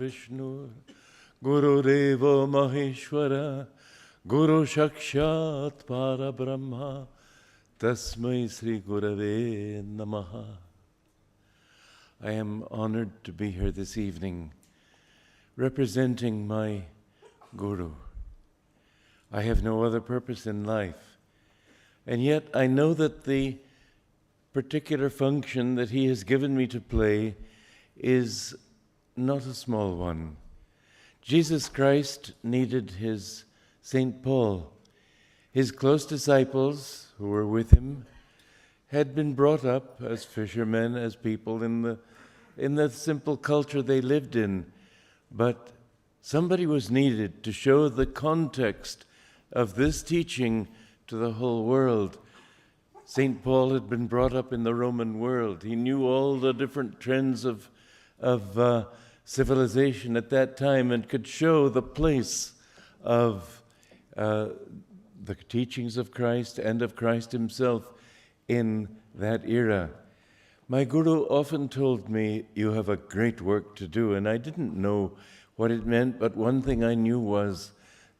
Vishnu Gurudeva Maheshwara Guru Sakshat Parabrahma Tasmai Sri Gurave Namaha. I am honored to be here this evening representing my Guru. I have no other purpose in life, and yet I know that the particular function that he has given me to play is not a small one. Jesus Christ needed his St. Paul. His close disciples who were with him had been brought up as fishermen, as people in the simple culture they lived in. But somebody was needed to show the context of this teaching to the whole world. St. Paul had been brought up in the Roman world. He knew all the different trends of civilization at that time and could show the place of the teachings of Christ and of Christ himself in that era. My Guru often told me, "You have a great work to do," and I didn't know what it meant, but one thing I knew was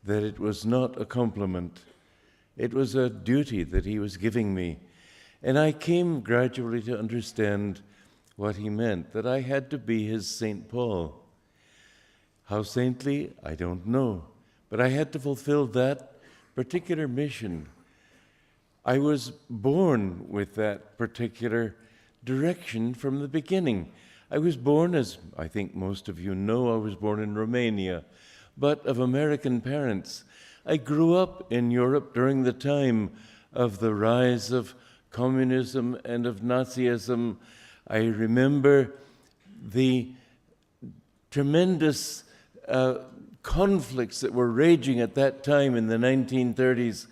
that it was not a compliment. It was a duty that he was giving me. And I came gradually to understand what he meant, that I had to be his St. Paul. How saintly, I don't know, but I had to fulfill that particular mission. I was born with that particular direction from the beginning. I was born, as I think most of you know, I was born in Romania, but of American parents. I grew up in Europe during the time of the rise of communism and of Nazism. I remember the tremendous conflicts that were raging at that time in the 1930s.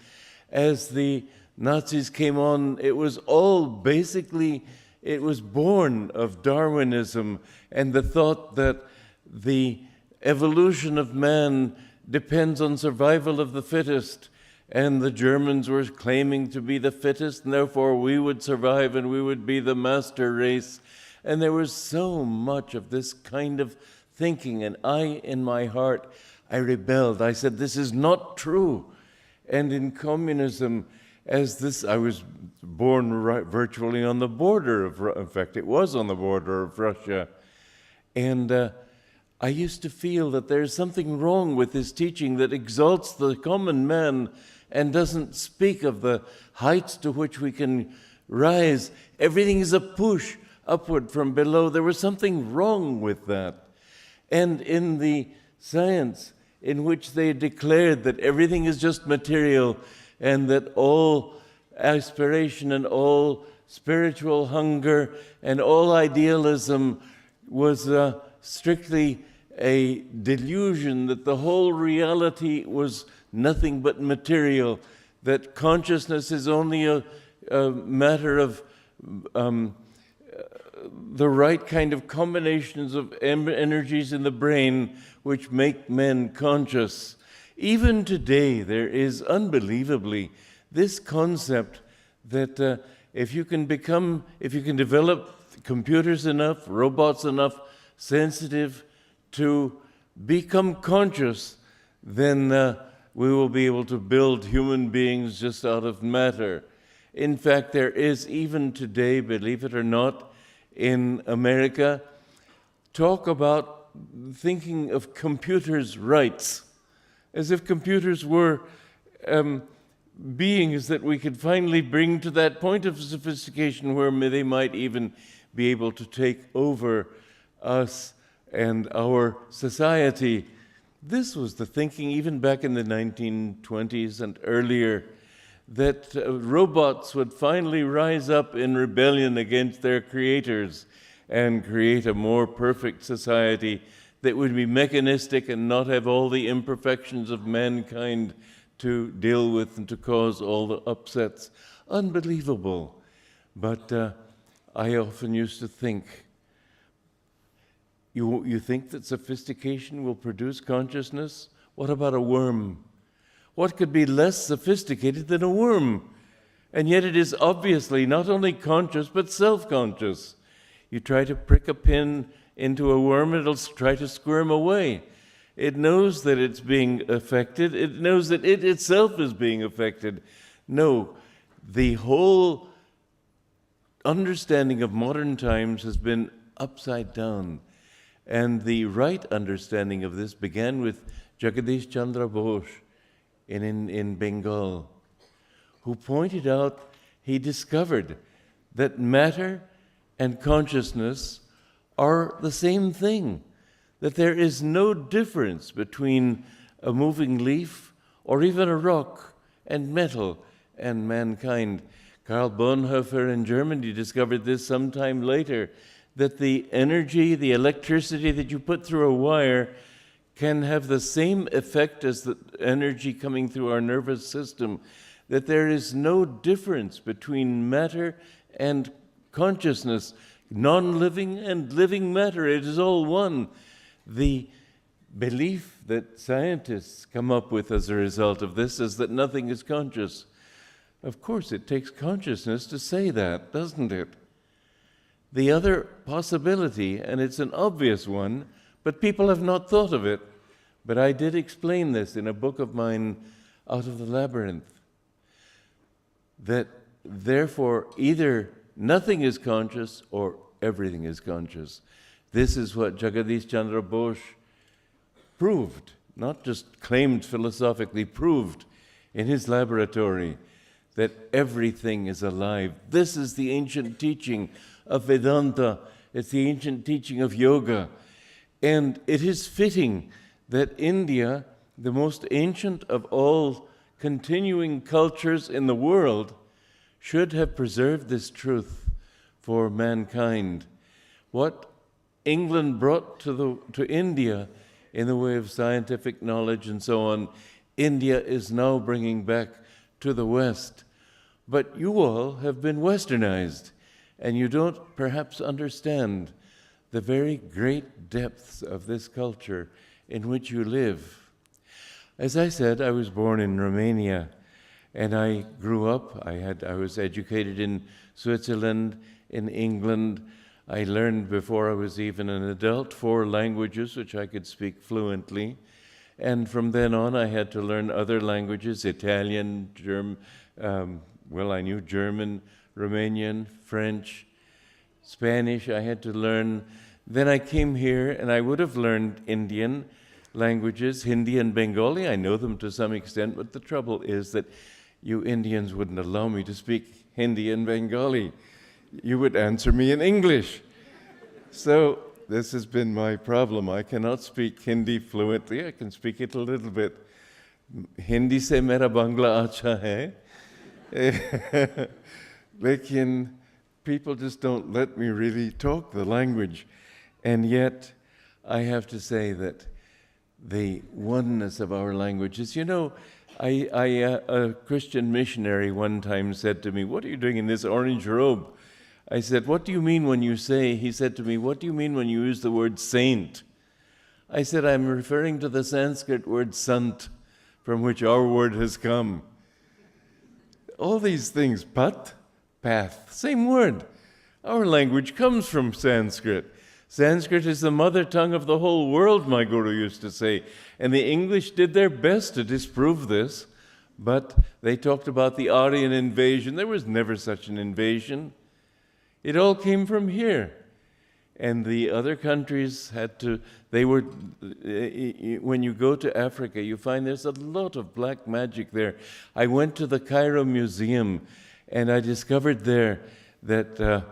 As the Nazis came on, it was all basically, it was born of Darwinism and the thought that the evolution of man depends on survival of the fittest. And the Germans were claiming to be the fittest, and therefore we would survive and we would be the master race. And there was so much of this kind of thinking, and in my heart, I rebelled. I said, this is not true. And in communism, I was born virtually on the border in fact, it was on the border of Russia. And I used to feel that there's something wrong with this teaching that exalts the common man and doesn't speak of the heights to which we can rise. Everything is a push upward from below. There was something wrong with that. And in the science in which they declared that everything is just material and that all aspiration and all spiritual hunger and all idealism was strictly a delusion, that the whole reality was nothing but material, that consciousness is only a matter of the right kind of combinations of energies in the brain which make men conscious. Even today, there is unbelievably this concept that if you can develop computers enough, robots enough, sensitive to become conscious, then we will be able to build human beings just out of matter. In fact, there is even today, believe it or not, in America, talk about thinking of computers' rights, as if computers were beings that we could finally bring to that point of sophistication where they might even be able to take over us and our society. This was the thinking even back in the 1920s and earlier, that robots would finally rise up in rebellion against their creators and create a more perfect society that would be mechanistic and not have all the imperfections of mankind to deal with and to cause all the upsets. Unbelievable. But I often used to think, you think that sophistication will produce consciousness? What about a worm? What could be less sophisticated than a worm? And yet it is obviously not only conscious, but self-conscious. You try to prick a pin into a worm, it'll try to squirm away. It knows that it's being affected. It knows that it itself is being affected. No, the whole understanding of modern times has been upside down. And the right understanding of this began with Jagadish Chandra Bose in Bengal, who pointed out, he discovered that matter and consciousness are the same thing, that there is no difference between a moving leaf or even a rock and metal and mankind. Karl Bonhoeffer in Germany discovered this sometime later, that the energy, the electricity that you put through a wire can have the same effect as the energy coming through our nervous system, that there is no difference between matter and consciousness, non-living and living matter. It is all one. The belief that scientists come up with as a result of this is that nothing is conscious. Of course, it takes consciousness to say that, doesn't it? The other possibility, and it's an obvious one, but people have not thought of it, but I did explain this in a book of mine, Out of the Labyrinth, that therefore either nothing is conscious or everything is conscious. This is what Jagadish Chandra Bose proved, not just claimed philosophically, proved in his laboratory, that everything is alive. This is the ancient teaching of Vedanta. It's the ancient teaching of yoga. And it is fitting that India, the most ancient of all continuing cultures in the world, should have preserved this truth for mankind. What England brought to India in the way of scientific knowledge and so on, India is now bringing back to the West. But you all have been westernized, and you don't perhaps understand the very great depths of this culture in which you live. As I said, I was born in Romania, and I grew up. I was educated in Switzerland, in England. I learned before I was even an adult 4 languages, which I could speak fluently. And from then on, I had to learn other languages, Italian, German, I knew German, Romanian, French, Spanish. I had to learn. Then I came here, and I would have learned Indian languages, Hindi and Bengali. I know them to some extent, but the trouble is that you Indians wouldn't allow me to speak Hindi and Bengali. You would answer me in English. So this has been my problem. I cannot speak Hindi fluently. I can speak it a little bit. Hindi se mera Bangla acha hai. Lekin people just don't let me really talk the language. And yet, I have to say that the oneness of our languages, you know, a Christian missionary one time said to me, "What are you doing in this orange robe?" I said, "What do you mean when you say," he said to me, "What do you mean when you use the word saint?" I said, "I'm referring to the Sanskrit word sant, from which our word has come." All these things, pat, path, same word. Our language comes from Sanskrit. Sanskrit is the mother tongue of the whole world, my guru used to say. And the English did their best to disprove this, but they talked about the Aryan invasion. There was never such an invasion. It all came from here. And the other countries had to, when you go to Africa, you find there's a lot of black magic there. I went to the Cairo Museum, and I discovered there that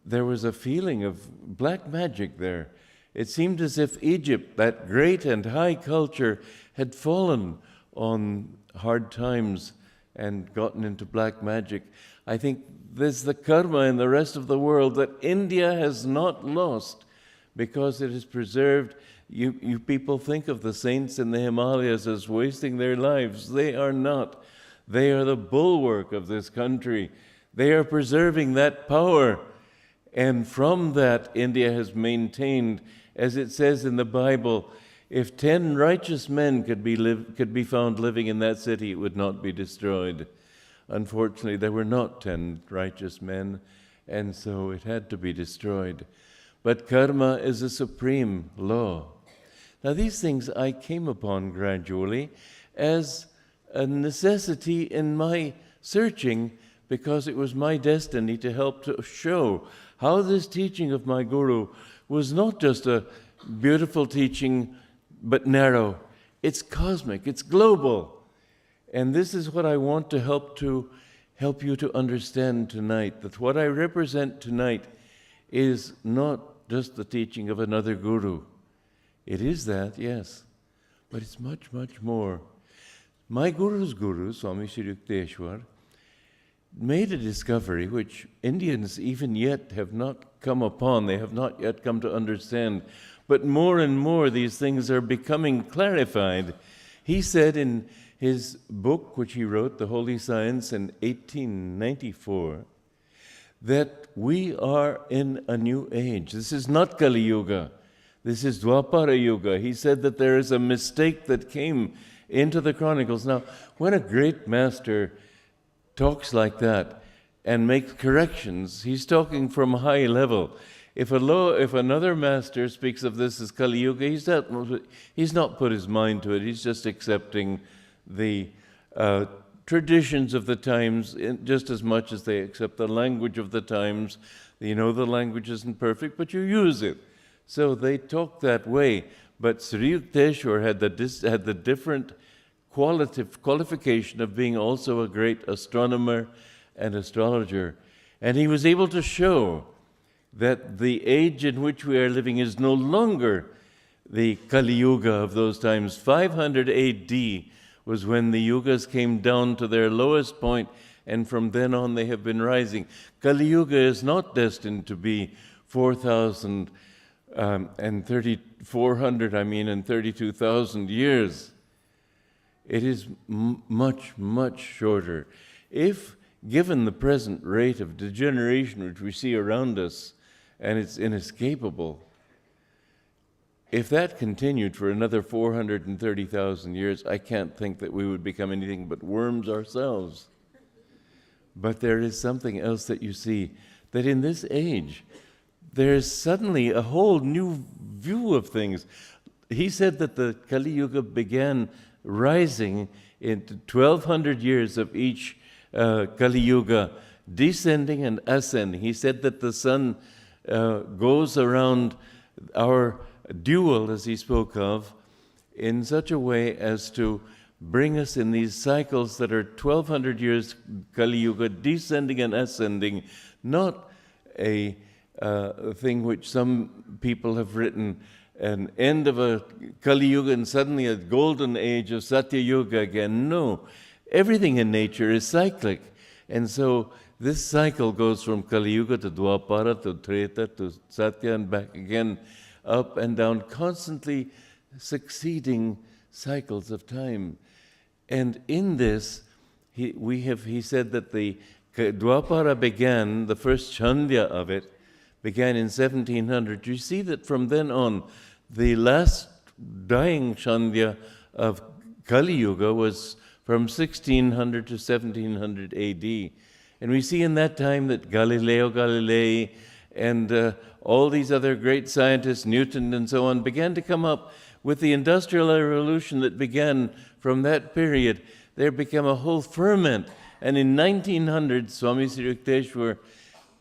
there was a feeling of black magic there. It seemed as if Egypt, that great and high culture, had fallen on hard times and gotten into black magic. I think there's the karma in the rest of the world that India has not lost because it has preserved. You people think of the saints in the Himalayas as wasting their lives. They are not. They are the bulwark of this country. They are preserving that power. And from that, India has maintained, as it says in the Bible, if 10 righteous men could be found living in that city, it would not be destroyed. Unfortunately, there were not 10 righteous men, and so it had to be destroyed. but karma is a supreme law. Now these things I came upon gradually as a necessity in my searching, because it was my destiny to help to show how this teaching of my Guru was not just a beautiful teaching but narrow. It's cosmic, it's global. And this is what I want to help you to understand tonight, that what I represent tonight is not just the teaching of another Guru. It is that, yes, but it's much, much more. My Guru's Guru, Swami Sri Yukteswar, made a discovery which Indians even yet have not come upon, they have not yet come to understand, but more and more these things are becoming clarified. He said in his book, which he wrote, The Holy Science, in 1894, that we are in a new age. This is not Kali Yuga. This is Dwapara Yuga. He said that there is a mistake that came into the chronicles. Now, when a great master talks like that and makes corrections, he's talking from a high level. If another master speaks of this as Kali Yuga, he's not put his mind to it. He's just accepting the traditions of the times just as much as they accept the language of the times. You know the language isn't perfect, but you use it. So they talk that way. But Sri Yukteswar had the different qualification of being also a great astronomer and astrologer. And he was able to show that the age in which we are living is no longer the Kali Yuga of those times. 500 AD was when the yugas came down to their lowest point, and from then on they have been rising. Kali Yuga is not destined to be 4,000 and 32,000 years. It is much, much shorter. If given the present rate of degeneration which we see around us, and it's inescapable, if that continued for another 430,000 years, I can't think that we would become anything but worms ourselves. But there is something else that you see, that in this age, there's suddenly a whole new view of things. He said that the Kali Yuga began rising into 1,200 years of each Kali Yuga, descending and ascending. He said that the sun goes around our dual, as he spoke of, in such a way as to bring us in these cycles that are 1,200 years Kali Yuga, descending and ascending, not a thing which some people have written, an end of a Kali Yuga and suddenly a golden age of Satya Yuga again. No, everything in nature is cyclic. And so this cycle goes from Kali Yuga to Dwapara to Treta to Satya and back again, up and down, constantly succeeding cycles of time. And in this, he said that the Dwapara began, the first Chandya of it, began in 1700. You see that from then on, the last dying Chandya of Kali Yuga was from 1600 to 1700 AD. And we see in that time that Galileo Galilei and all these other great scientists, Newton and so on, began to come up with the Industrial Revolution that began from that period. There became a whole ferment. And in 1900, Swami Sri Yukteswar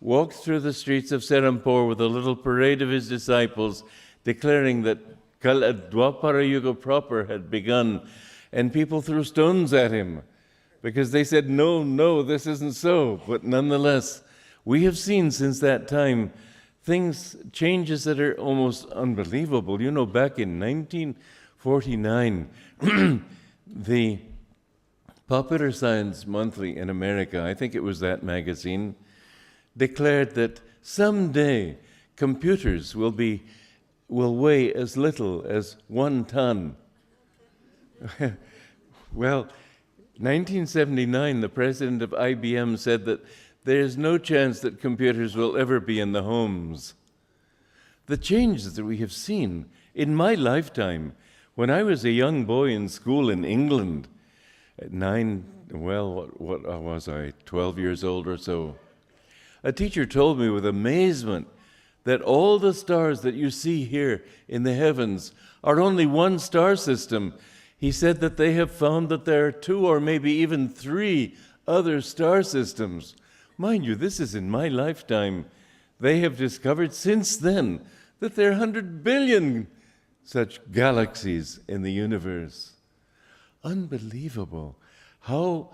walked through the streets of Serampore with a little parade of his disciples, declaring that Dwapara Yuga proper had begun. And people threw stones at him because they said, no, this isn't so. But nonetheless, we have seen since that time changes that are almost unbelievable. You know, back in 1949, the Popular Science Monthly in America, I think it was that magazine, declared that someday computers will weigh as little as 1 ton. Well, 1979, the president of IBM said that there's no chance that computers will ever be in the homes. The changes that we have seen in my lifetime, when I was a young boy in school in England, at what was I, 12 years old or so, a teacher told me with amazement that all the stars that you see here in the heavens are only one star system. He said that they have found that there are 2 or maybe even 3 other star systems. Mind you, this is in my lifetime. They have discovered since then that there are 100 billion such galaxies in the universe. Unbelievable how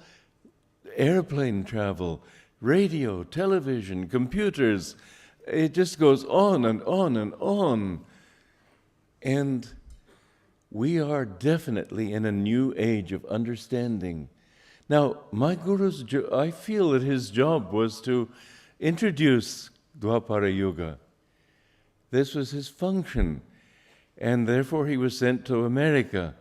airplane travel, radio, television, computers, it just goes on and on and on. And we are definitely in a new age of understanding. Now, my guru's, I feel that his job was to introduce Dwapara Yuga. This was his function. And therefore he was sent to America,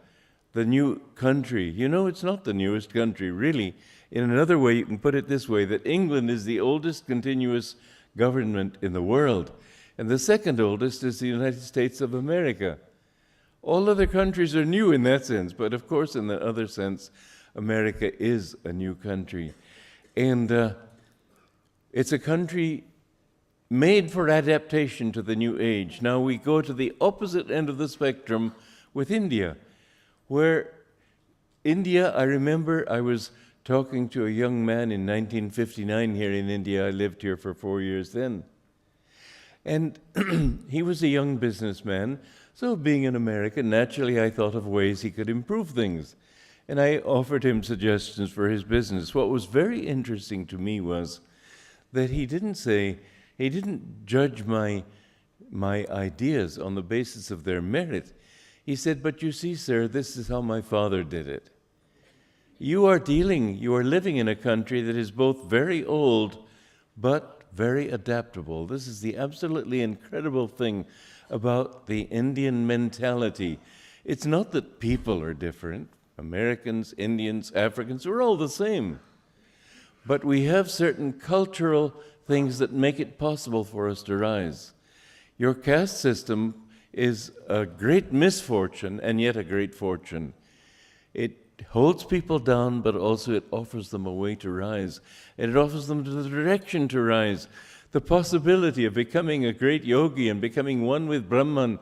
the new country. You know, it's not the newest country, really. In another way, you can put it this way, that England is the oldest continuous government in the world. And the second oldest is the United States of America. All other countries are new in that sense, but of course, in the other sense, America is a new country. And it's a country made for adaptation to the new age. Now we go to the opposite end of the spectrum with India, where India, I remember I was talking to a young man in 1959 here in India. I lived here for 4 years then. And he was a young businessman, so being an American, naturally I thought of ways he could improve things. And I offered him suggestions for his business. What was very interesting to me was that he didn't judge my ideas on the basis of their merit. He said, but you see, sir, this is how my father did it. You are living in a country that is both very old, but very adaptable. This is the absolutely incredible thing about the Indian mentality. It's not that people are different. Americans, Indians, Africans, we're all the same. But we have certain cultural things that make it possible for us to rise. Your caste system is a great misfortune and yet a great fortune. It holds people down, but also it offers them a way to rise. And it offers them the direction to rise. The possibility of becoming a great yogi and becoming one with Brahman.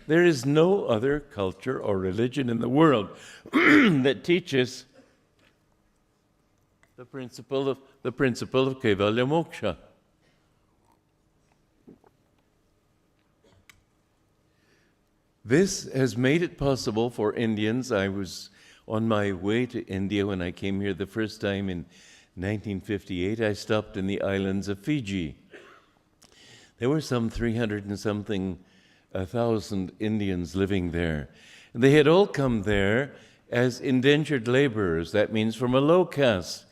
There is no other culture or religion in the world that teaches the principle of Kaivalya Moksha. This has made it possible for Indians. I was on my way to India when I came here the first time in 1958. I stopped in the islands of Fiji. There were some 300 and something 1,000 Indians living there. And they had all come there as indentured laborers. That means from a low caste.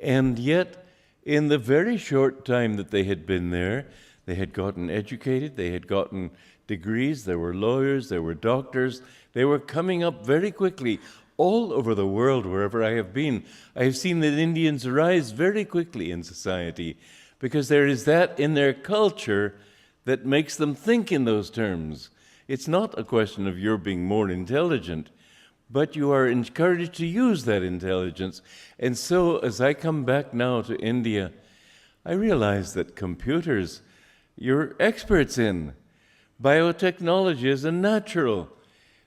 And yet, in the very short time that they had been there, they had gotten educated, they had gotten degrees, there were lawyers, there were doctors. They were coming up very quickly all over the world, wherever I have been. I have seen that Indians rise very quickly in society because there is that in their culture that makes them think in those terms. It's not a question of your being more intelligent, but you are encouraged to use that intelligence. And so as I come back now to India, I realize that computers, you're experts in. Biotechnology is a natural.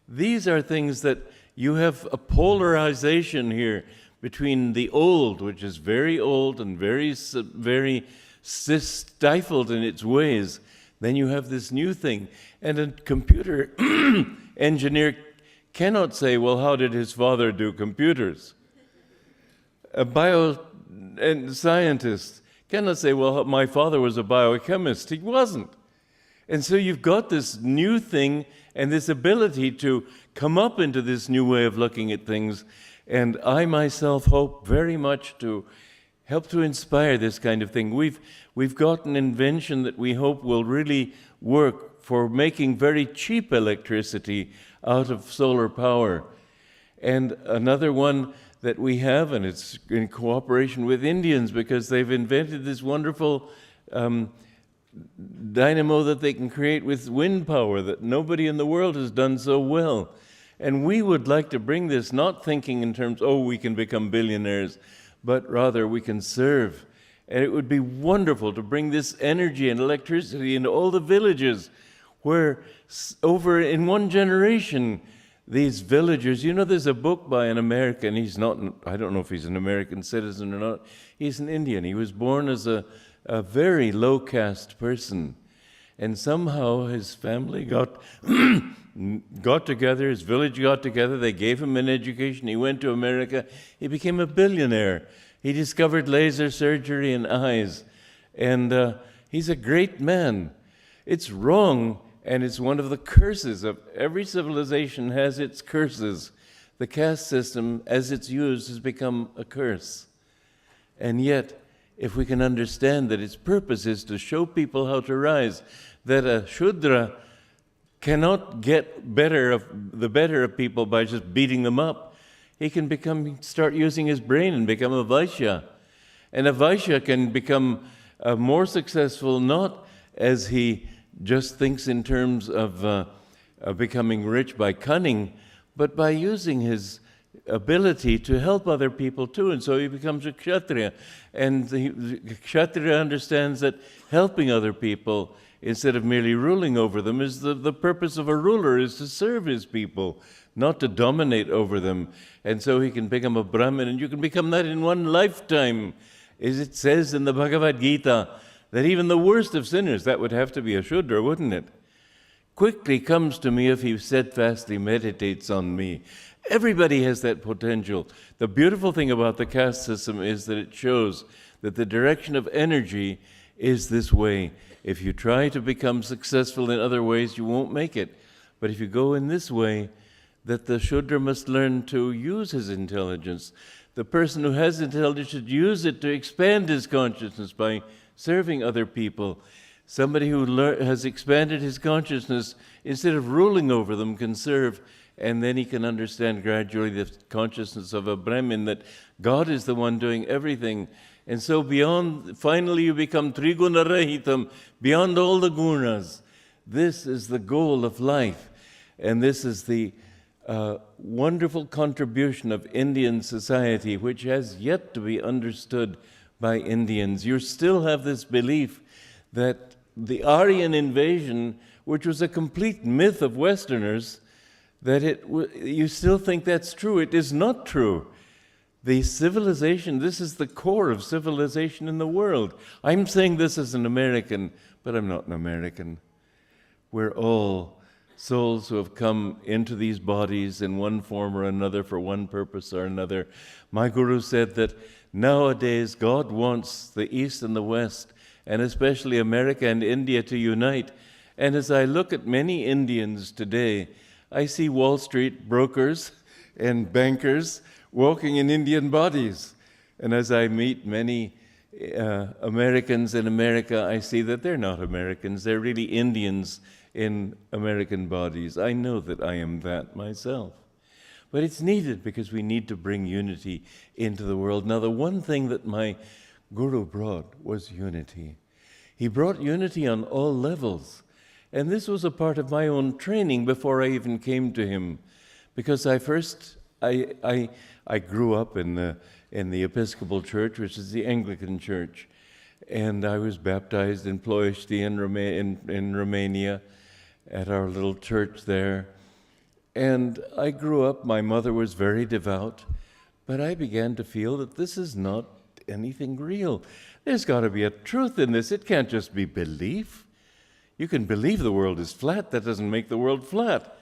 These are things that you have a polarization here between the old, which is very old and very stifled in its ways. Then you have this new thing. And a computer engineer cannot say, well, how did his father do computers? A scientist cannot say, well, my father was a biochemist. He wasn't. And so you've got this new thing and this ability to come up into this new way of looking at things. And I myself hope very much to help to inspire this kind of thing. We've got an invention that we hope will really work for making very cheap electricity out of solar power. And another one that we have, and it's in cooperation with Indians because they've invented this wonderful dynamo that they can create with wind power that nobody in the world has done so well. And we would like to bring this, not thinking in terms, oh, we can become billionaires, but rather we can serve And it would be wonderful to bring this energy and electricity into all the villages where over in one generation, these villagers, you know, there's a book by an American, he's not, I don't know if he's an American citizen or not, he's an Indian. He was born as a very low caste person. And somehow his family got together, his village got together, they gave him an education, he went to America, he became a billionaire. He discovered laser surgery in eyes, and he's a great man. It's wrong, and it's one of the curses of every civilization has its curses. The caste system, as it's used, has become a curse. And yet, if we can understand that its purpose is to show people how to rise, that a Shudra cannot get the better of people by just beating them up. He can start using his brain and become a Vaishya. And a Vaishya can become more successful not as he just thinks in terms of becoming rich by cunning, but by using his ability to help other people too. And so he becomes a Kshatriya. And the Kshatriya understands that helping other people instead of merely ruling over them is the purpose of a ruler is to serve his people, not to dominate over them. And so he can become a Brahmin, and you can become that in one lifetime. As it says in the Bhagavad Gita, that even the worst of sinners, that would have to be a Shudra, wouldn't it? Quickly comes to me if he steadfastly meditates on me. Everybody has that potential. The beautiful thing about the caste system is that it shows that the direction of energy is this way. If you try to become successful in other ways, you won't make it. But if you go in this way, that the Shudra must learn to use his intelligence. The person who has intelligence should use it to expand his consciousness by serving other people. Somebody who has expanded his consciousness, instead of ruling over them, can serve, and then he can understand gradually the consciousness of a Brahmin, that God is the one doing everything. And so finally you become Triguna Rahitam, beyond all the gunas. This is the goal of life, and this is the wonderful contribution of Indian society, which has yet to be understood by Indians. You still have this belief that the Aryan invasion, which was a complete myth of Westerners, that you still think that's true. It is not true. The civilization, this is the core of civilization in the world. I'm saying this as an American, but I'm not an American. We're all souls who have come into these bodies in one form or another for one purpose or another. My Guru said that nowadays God wants the East and the West, and especially America and India, to unite. And as I look at many Indians today, I see Wall Street brokers and bankers walking in Indian bodies. And as I meet many Americans in America, I see that they're not Americans, they're really Indians in American bodies. I know that I am that myself. But it's needed because we need to bring unity into the world. Now, the one thing that my Guru brought was unity. He brought unity on all levels. And this was a part of my own training before I even came to him. Because I grew up in the Episcopal Church, which is the Anglican Church. And I was baptized in Ploiești in Romania, at our little church there. And I grew up, my mother was very devout, but I began to feel that this is not anything real. There's got to be a truth in this. It can't just be belief. You can believe the world is flat. That doesn't make the world flat.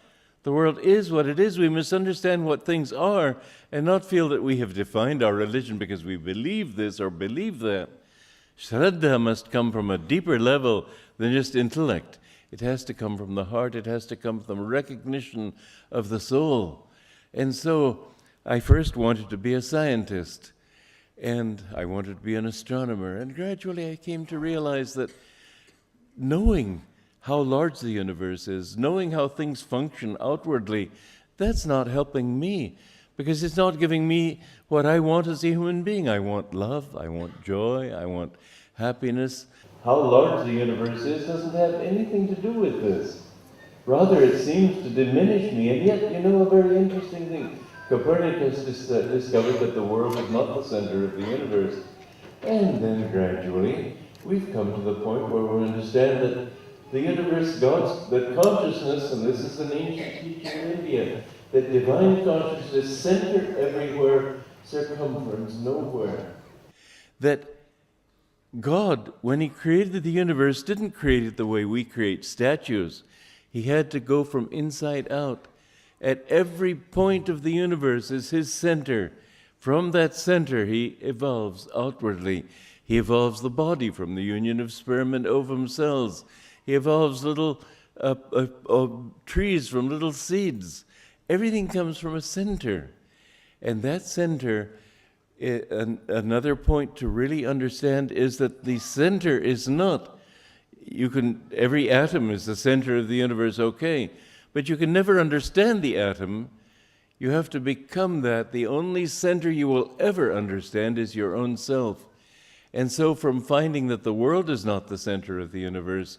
The world is what it is. We must understand what things are and not feel that we have defined our religion because we believe this or believe that. Shraddha must come from a deeper level than just intellect. It has to come from the heart. It has to come from recognition of the soul. And so I first wanted to be a scientist, and I wanted to be an astronomer. And gradually I came to realize that knowing how large the universe is, knowing how things function outwardly, that's not helping me, because it's not giving me what I want as a human being. I want love, I want joy, I want happiness. How large the universe is doesn't have anything to do with this. Rather, it seems to diminish me. And yet, a very interesting thing. Copernicus discovered that the world is not the center of the universe. And then gradually, we've come to the point where we understand that the universe, that consciousness, and this is an ancient teaching in India, that divine consciousness is centered everywhere, circumference nowhere. That God, when He created the universe, didn't create it the way we create statues. He had to go from inside out. At every point of the universe is His center. From that center, He evolves outwardly. He evolves the body from the union of sperm and ovum cells. He evolves little trees from little seeds. Everything comes from a center. And that center, another point to really understand is that the center is not, every atom is the center of the universe, okay, but you can never understand the atom. You have to become that. The only center you will ever understand is your own self. And so from finding that the world is not the center of the universe,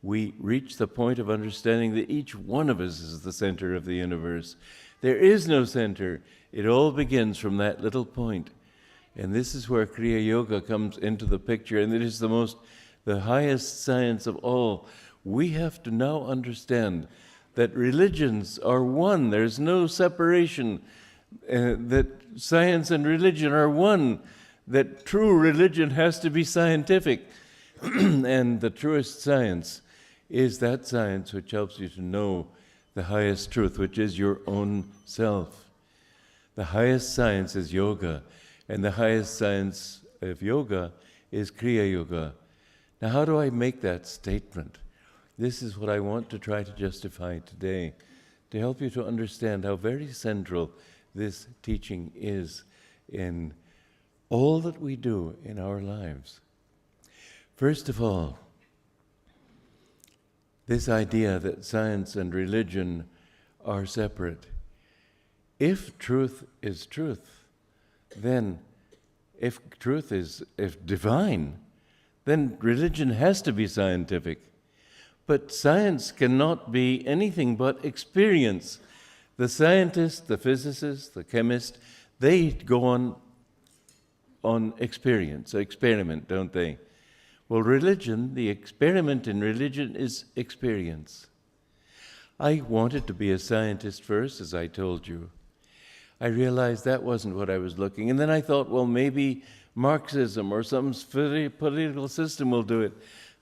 we reach the point of understanding that each one of us is the center of the universe. There is no center. It all begins from that little point. And this is where Kriya Yoga comes into the picture, and it is the highest science of all. We have to now understand that religions are one. There's no separation. That science and religion are one. That true religion has to be scientific. And the truest science is that science which helps you to know the highest truth, which is your own self. The highest science is yoga, and the highest science of yoga is Kriya Yoga. Now, how do I make that statement? This is what I want to try to justify today, to help you to understand how very central this teaching is in all that we do in our lives. First of all, this idea that science and religion are separate. If truth is truth, then if truth is divine, then religion has to be scientific. But science cannot be anything but experience. The scientist, the physicist, the chemist, they go on experience, experiment, don't they? Well, religion, the experiment in religion is experience. I wanted to be a scientist first, as I told you. I realized that wasn't what I was looking. And then I thought, well, maybe Marxism or some political system will do it.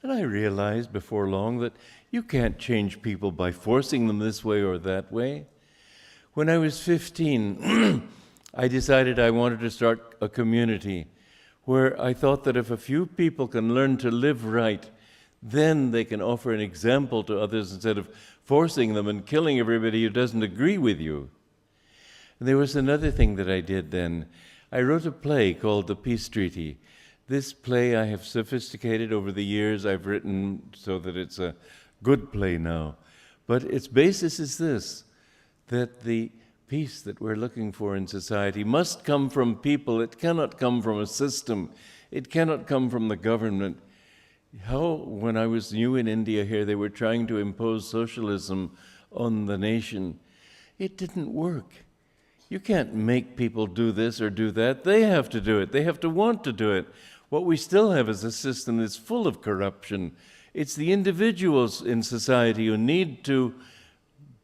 And I realized before long that you can't change people by forcing them this way or that way. When I was 15, I decided I wanted to start a community where I thought that if a few people can learn to live right, then they can offer an example to others instead of forcing them and killing everybody who doesn't agree with you. And there was another thing that I did then. I wrote a play called The Peace Treaty. This play I have sophisticated over the years. I've written so that it's a good play now. But its basis is this, that the peace that we're looking for in society must come from people. It cannot come from a system. It cannot come from the government. When I was new in India here, they were trying to impose socialism on the nation. It didn't work. You can't make people do this or do that. They have to do it. They have to want to do it. What we still have is a system that's full of corruption. It's the individuals in society who need to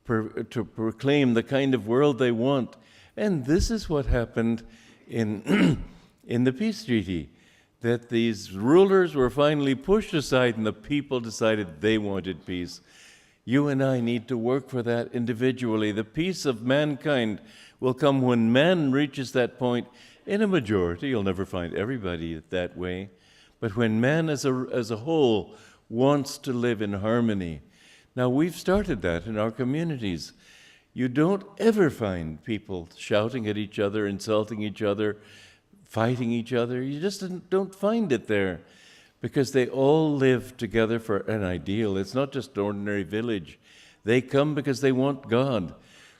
proclaim the kind of world they want. And this is what happened in the peace treaty, that these rulers were finally pushed aside and the people decided they wanted peace. You and I need to work for that individually. The peace of mankind will come when man reaches that point in a majority. You'll never find everybody that way. But when man as a whole wants to live in harmony. Now, we've started that in our communities. You don't ever find people shouting at each other, insulting each other, fighting each other. You just don't find it there because they all live together for an ideal. It's not just an ordinary village. They come because they want God.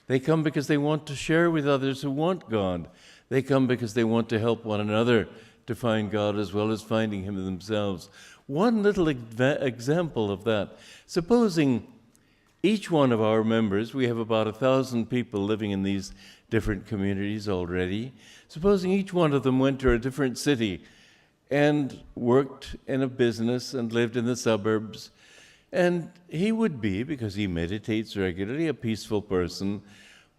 They come because they want to share with others who want God. They come because they want to help one another to find God as well as finding Him themselves. One little example of that. Supposing each one of our members, we have about 1,000 people living in these different communities already. Supposing each one of them went to a different city and worked in a business and lived in the suburbs. And he would be, because he meditates regularly, a peaceful person.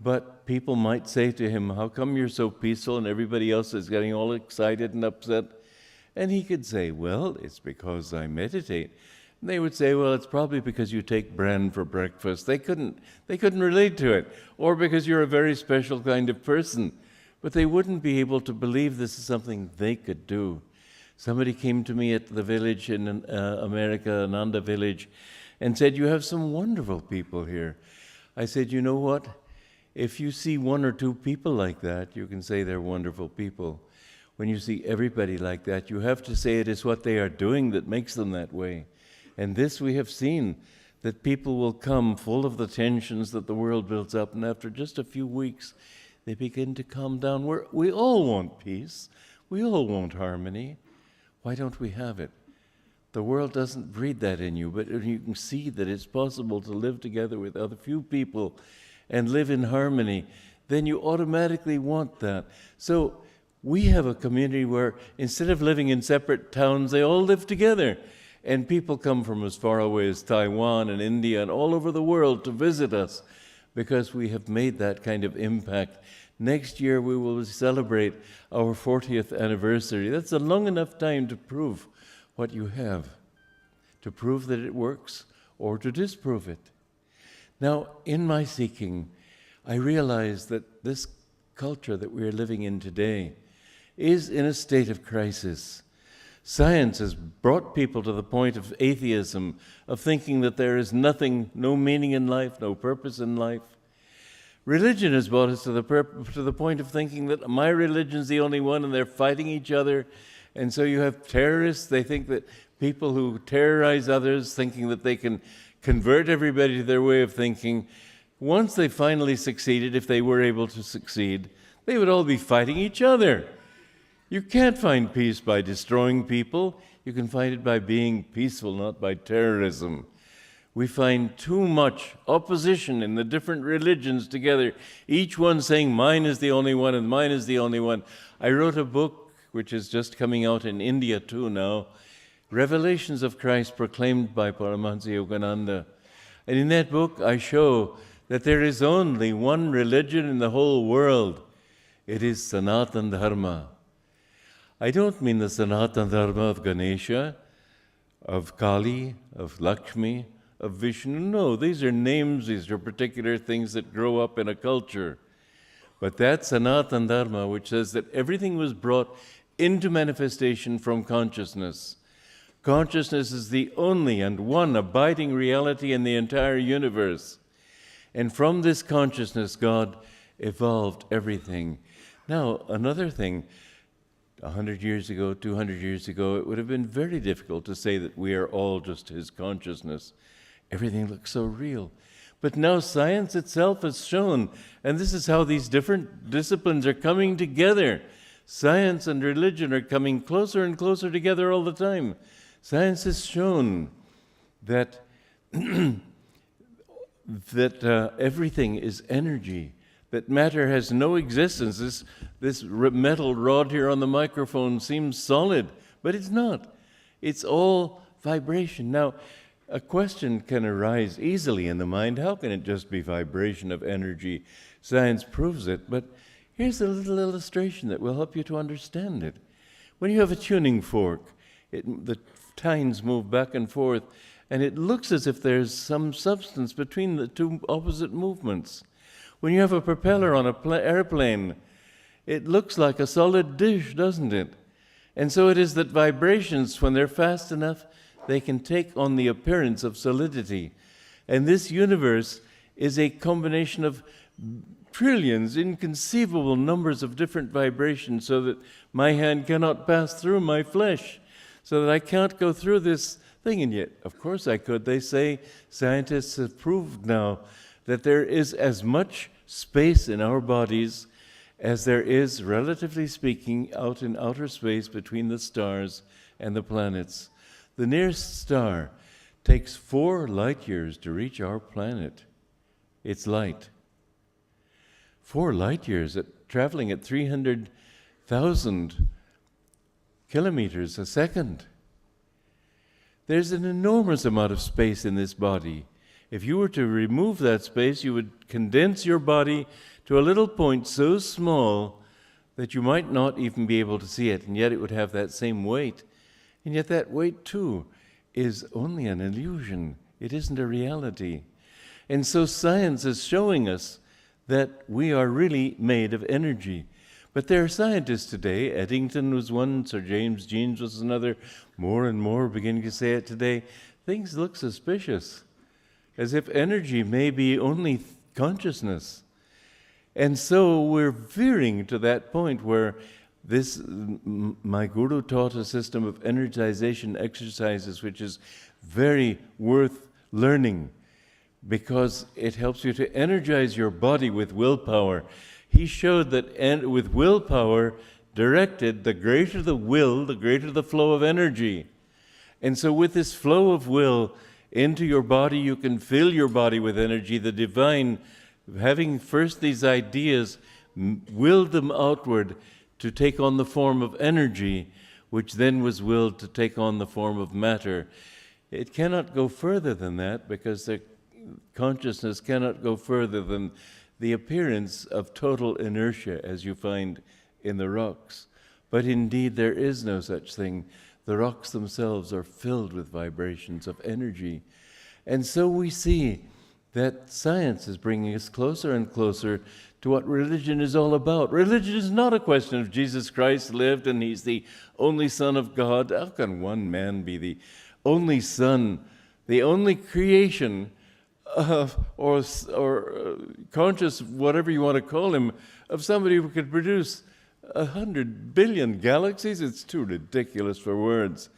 But people might say to him, how come you're so peaceful and everybody else is getting all excited and upset? And he could say, well, it's because I meditate. And they would say, well, it's probably because you take bran for breakfast. They couldn't relate to it. Or because you're a very special kind of person. But they wouldn't be able to believe this is something they could do. Somebody came to me at the village in America, Ananda village, and said, you have some wonderful people here. I said, you know what? If you see one or two people like that, you can say they're wonderful people. When you see everybody like that, you have to say it is what they are doing that makes them that way. And this we have seen, that people will come full of the tensions that the world builds up, and after just a few weeks, they begin to calm down. We all want peace. We all want harmony. Why don't we have it? The world doesn't breed that in you, but if you can see that it's possible to live together with other few people and live in harmony, then you automatically want that. So we have a community where instead of living in separate towns, they all live together. And people come from as far away as Taiwan and India and all over the world to visit us because we have made that kind of impact. Next year we will celebrate our 40th anniversary. That's a long enough time to prove what you have, to prove that it works or to disprove it. Now, in my seeking, I realize that this culture that we are living in today is in a state of crisis. Science has brought people to the point of atheism, of thinking that there is nothing, no meaning in life, no purpose in life. Religion has brought us to the point of thinking that my religion's the only one and they're fighting each other. And so you have terrorists. They think that people who terrorize others, thinking that they can convert everybody to their way of thinking, once they finally succeeded, if they were able to succeed, they would all be fighting each other. You can't find peace by destroying people. You can find it by being peaceful, not by terrorism. We find too much opposition in the different religions together, each one saying, mine is the only one and mine is the only one. I wrote a book, which is just coming out in India too now, Revelations of Christ proclaimed by Paramahansa Yogananda. And in that book, I show that there is only one religion in the whole world. It is Sanatana Dharma. I don't mean the Sanatana Dharma of Ganesha, of Kali, of Lakshmi, of Vishnu. No, these are names, these are particular things that grow up in a culture. But that Sanatana Dharma, which says that everything was brought into manifestation from consciousness. Consciousness is the only and one abiding reality in the entire universe. And from this consciousness, God evolved everything. Now, another thing, 100 years ago, 200 years ago, it would have been very difficult to say that we are all just His consciousness. Everything looks so real. But now science itself has shown, and this is how these different disciplines are coming together. Science and religion are coming closer and closer together all the time. Science has shown that everything is energy, that matter has no existence. This metal rod here on the microphone seems solid, but it's not. It's all vibration. Now, a question can arise easily in the mind. How can it just be vibration of energy? Science proves it, but here's a little illustration that will help you to understand it. When you have a tuning fork, the tines move back and forth, and it looks as if there's some substance between the two opposite movements. When you have a propeller on an airplane, it looks like a solid dish, doesn't it? And so it is that vibrations, when they're fast enough, they can take on the appearance of solidity. And this universe is a combination of trillions, inconceivable numbers of different vibrations, so that my hand cannot pass through my flesh, so that I can't go through this thing. And yet, of course I could. They say, scientists have proved now, that there is as much space in our bodies as there is, relatively speaking, out in outer space between the stars and the planets. The nearest star takes 4 light years to reach our planet. Its light. 4 light years, traveling at 300,000 kilometers a second. There's an enormous amount of space in this body. If you were to remove that space, you would condense your body to a little point so small that you might not even be able to see it, and yet it would have that same weight. And yet that weight, too, is only an illusion. It isn't a reality. And so science is showing us that we are really made of energy. But there are scientists today, Eddington was one, Sir James Jeans was another, more and more beginning to say it today. Things look suspicious, as if energy may be only consciousness. And so we're veering to that point where my guru taught a system of energization exercises which is very worth learning, because it helps you to energize your body with willpower. He showed that with willpower directed, the greater the will, the greater the flow of energy. And so with this flow of will into your body, you can fill your body with energy. The divine, having first these ideas, willed them outward to take on the form of energy, which then was willed to take on the form of matter. It cannot go further than that, because the consciousness cannot go further than the appearance of total inertia, as you find in the rocks. But indeed, there is no such thing. The rocks themselves are filled with vibrations of energy. And so we see that science is bringing us closer and closer to what religion is all about. Religion is not a question of Jesus Christ lived and he's the only Son of God. How can one man be the only Son, the only creation or conscious, whatever you want to call him, of somebody who could produce 100 billion galaxies? It's too ridiculous for words.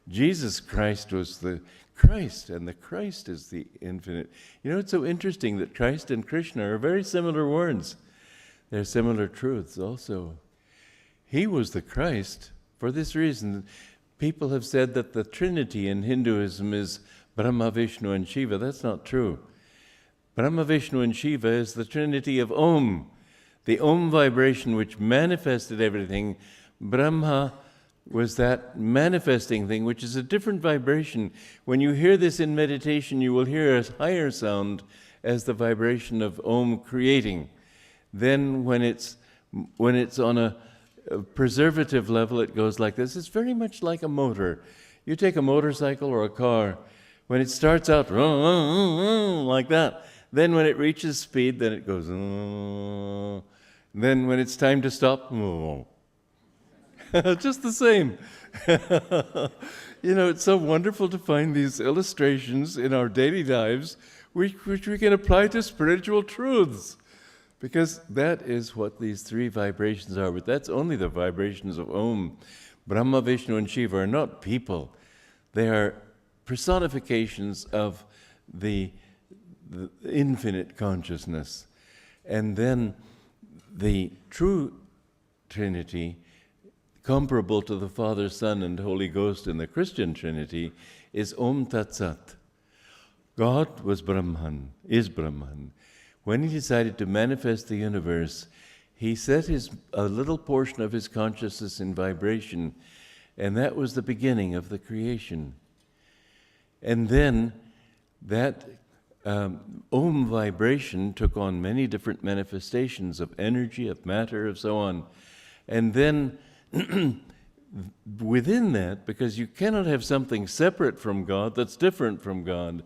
Jesus Christ was the Christ, and the Christ is the infinite. You know, it's so interesting that Christ and Krishna are very similar words. They're similar truths also. He was the Christ for this reason. People have said that the Trinity in Hinduism is Brahma, Vishnu, and Shiva. That's not true. Brahma, Vishnu, and Shiva is the Trinity of Om, the Om vibration which manifested everything. Brahma was that manifesting thing, which is a different vibration. When you hear this in meditation, you will hear a higher sound as the vibration of Om creating. Then when it's on a preservative level, it goes like this. It's very much like a motor. You take a motorcycle or a car, when it starts out like that, then when it reaches speed, then it goes. Then when it's time to stop, just the same. You know, it's so wonderful to find these illustrations in our daily lives which we can apply to spiritual truths, because that is what these three vibrations are. But that's only the vibrations of Om. Brahma, Vishnu, and Shiva are not people. They are personifications of the infinite consciousness. And then the true Trinity, comparable to the Father, Son, and Holy Ghost in the Christian Trinity, is Om Tat Sat. God was Brahman, is Brahman. When he decided to manifest the universe, he set a little portion of his consciousness in vibration, and that was the beginning of the creation. And then that Om vibration took on many different manifestations of energy, of matter, of so on. And then within that, because you cannot have something separate from God that's different from God,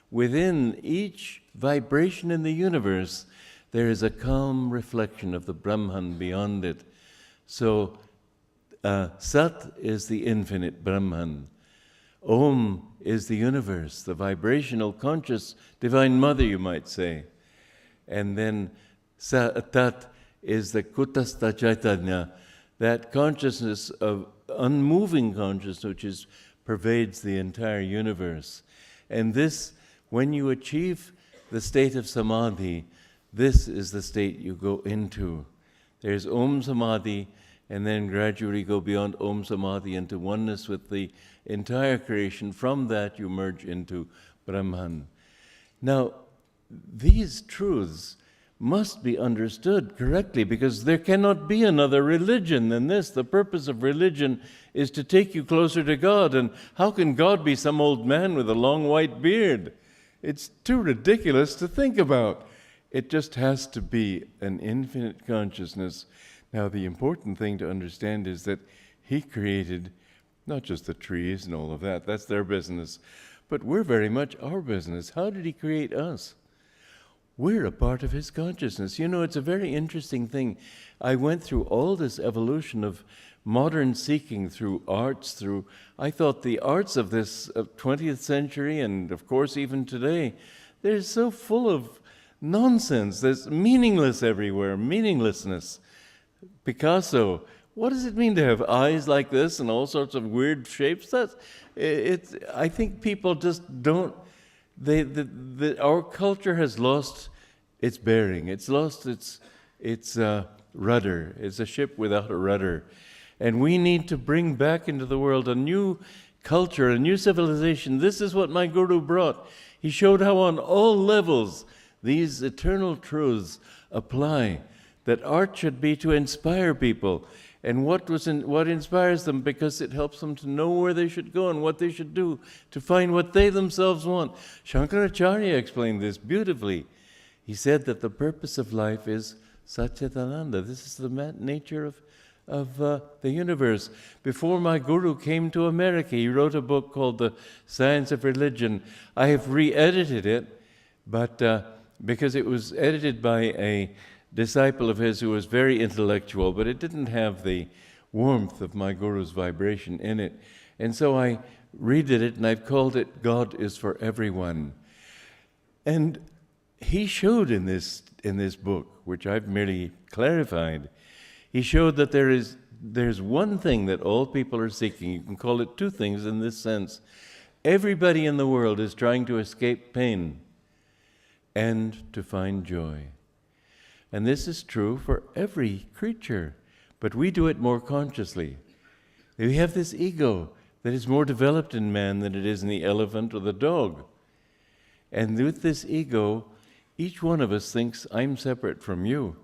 within each vibration in the universe, there is a calm reflection of the Brahman beyond it. So Sat is the infinite Brahman. Om is the universe, the vibrational, conscious Divine Mother, you might say. And then Tat is the Kutastha Chaitanya, that consciousness of unmoving consciousness which pervades the entire universe. And this, when you achieve the state of Samadhi, this is the state you go into. There's Om Samadhi, and then gradually go beyond Om Samadhi into oneness with the entire creation. From that you merge into Brahman. Now, these truths must be understood correctly, because there cannot be another religion than this. The purpose of religion is to take you closer to God, and how can God be some old man with a long white beard? It's too ridiculous to think about. It just has to be an infinite consciousness. Now, the important thing to understand is that He created not just the trees and all of that, that's their business, but we're very much our business. How did He create us? We're a part of His consciousness. You know, it's a very interesting thing. I went through all this evolution of modern seeking through arts, I thought the arts of this 20th century, and of course even today, they're so full of nonsense. There's meaningless everywhere, meaninglessness. Picasso, what does it mean to have eyes like this and all sorts of weird shapes? I think people just don't. Our culture has lost its bearing. It's lost its rudder. It's a ship without a rudder. And we need to bring back into the world a new culture, a new civilization. This is what my Guru brought. He showed how on all levels these eternal truths apply, that art should be to inspire people. And what inspires them, because it helps them to know where they should go and what they should do to find what they themselves want. Shankaracharya explained this beautifully. He said that the purpose of life is Satchitananda. This is the nature of the universe. Before my Guru came to America, he wrote a book called The Science of Religion. I have re-edited it, but because it was edited by a disciple of his who was very intellectual, but it didn't have the warmth of my Guru's vibration in it. And so I redid it, and I've called it God is for Everyone. And he showed in this book, which I've merely clarified, he showed that there's one thing that all people are seeking. You can call it two things in this sense. Everybody in the world is trying to escape pain and to find joy. And this is true for every creature, but we do it more consciously. We have this ego that is more developed in man than it is in the elephant or the dog. And with this ego, each one of us thinks, I'm separate from you.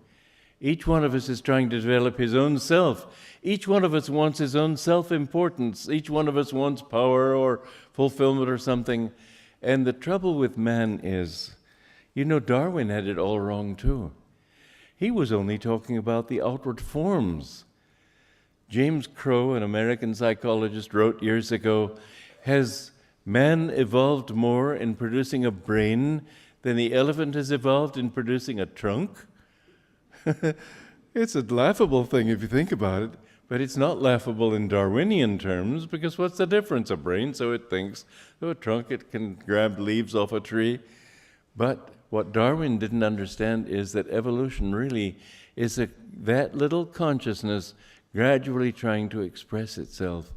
Each one of us is trying to develop his own self. Each one of us wants his own self-importance. Each one of us wants power or fulfillment or something. And the trouble with man is, Darwin had it all wrong too. He was only talking about the outward forms. James Crow, an American psychologist, wrote years ago, has man evolved more in producing a brain than the elephant has evolved in producing a trunk? It's a laughable thing if you think about it, but it's not laughable in Darwinian terms, because what's the difference? A brain, so it thinks. So a trunk, it can grab leaves off a tree. But what Darwin didn't understand is that evolution really is that little consciousness gradually trying to express itself.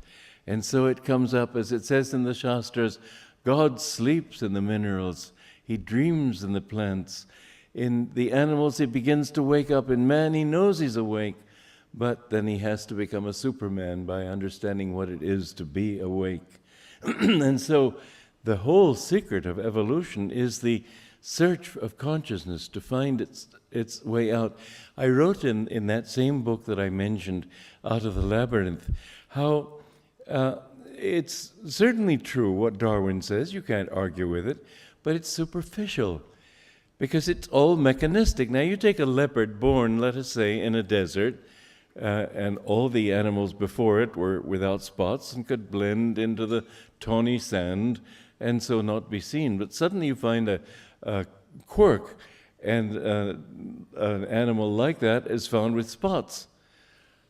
And so it comes up, as it says in the Shastras, God sleeps in the minerals, He dreams in the plants. In the animals, he begins to wake up. In man, he knows he's awake, but then he has to become a Superman by understanding what it is to be awake. And so the whole secret of evolution is the search of consciousness to find its way out. I wrote in that same book that I mentioned, Out of the Labyrinth, how it's certainly true what Darwin says, you can't argue with it, but it's superficial because it's all mechanistic. Now you take a leopard born, let us say, in a desert, and all the animals before it were without spots and could blend into the tawny sand and so not be seen. But suddenly you find a quirk, and an animal like that is found with spots.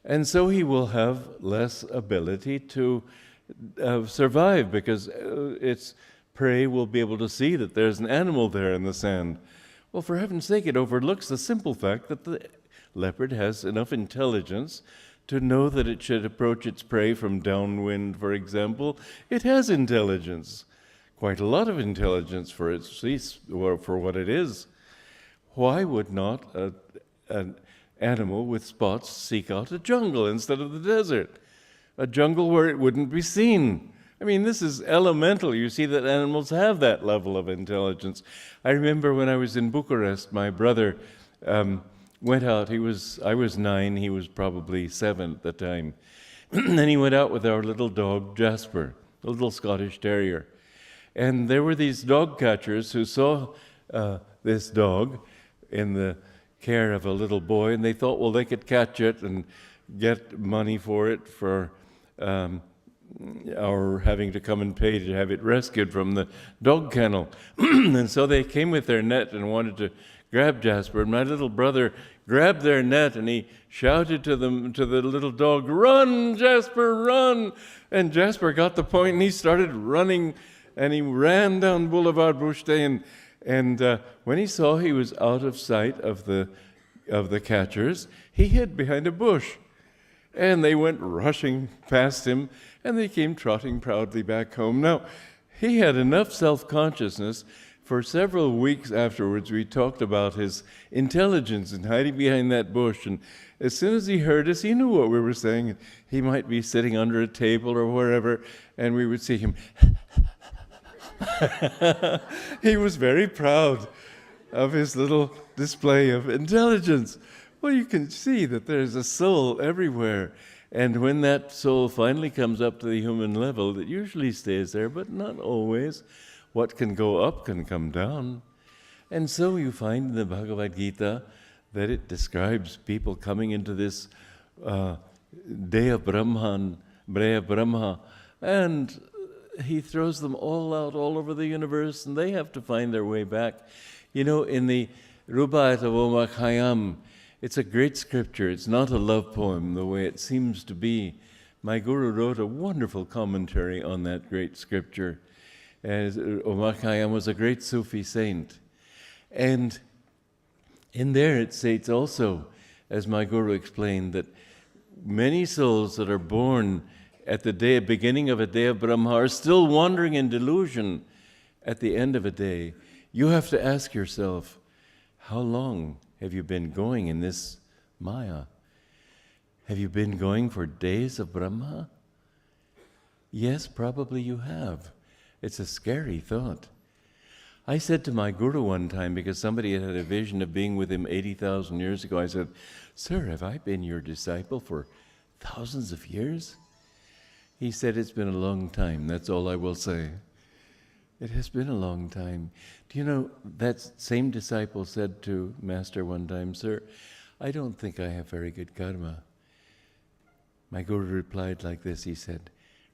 And so he will have less ability to survive because its prey will be able to see that there's an animal there in the sand. Well, for heaven's sake, it overlooks the simple fact that the leopard has enough intelligence to know that it should approach its prey from downwind, for example. It has intelligence, quite a lot of intelligence for for what it is. Why would not an animal with spots seek out a jungle instead of the desert? A jungle where it wouldn't be seen. I mean, this is elemental. You see that animals have that level of intelligence. I remember when I was in Bucharest, my brother went out. I was 9, he was probably 7 at the time. And he went out with our little dog, Jasper, a little Scottish terrier. And there were these dog catchers who saw this dog in the care of a little boy, and they thought, well, they could catch it and get money for it for our having to come and pay to have it rescued from the dog kennel. And so they came with their net and wanted to grab Jasper. And my little brother grabbed their net and he shouted to the little dog, "Run, Jasper, run!" And Jasper got the point and he started running, and he ran down Boulevard Boucheté, and when he saw he was out of sight of the catchers, he hid behind a bush. And they went rushing past him, and they came trotting proudly back home. Now, he had enough self-consciousness. For several weeks afterwards, we talked about his intelligence in hiding behind that bush. And as soon as he heard us, he knew what we were saying. He might be sitting under a table or wherever, and we would see him. He was very proud of his little display of intelligence. Well, you can see that there's a soul everywhere. And when that soul finally comes up to the human level, it usually stays there, but not always. What can go up can come down. And so you find in the Bhagavad Gita that it describes people coming into this day of Brahman, Brahma, and he throws them all out all over the universe, and they have to find their way back. You know, in the Rubaiyat of Om Khayyam, it's a great scripture. It's not a love poem the way it seems to be. My guru wrote a wonderful commentary on that great scripture. As Om Khayyam was a great Sufi saint. And in there it states also, as my guru explained, that many souls that are born at the beginning of a day of Brahma are still wandering in delusion at the end of a day. You have to ask yourself, how long have you been going in this Maya? Have you been going for days of Brahma? Yes, probably you have. It's a scary thought. I said to my guru one time, because somebody had a vision of being with him 80,000 years ago, I said, "Sir, have I been your disciple for thousands of years?" He said, "It's been a long time. That's all I will say." It has been a long time. Do you know, that same disciple said to Master one time, "Sir, I don't think I have very good karma." My guru replied like this, he said,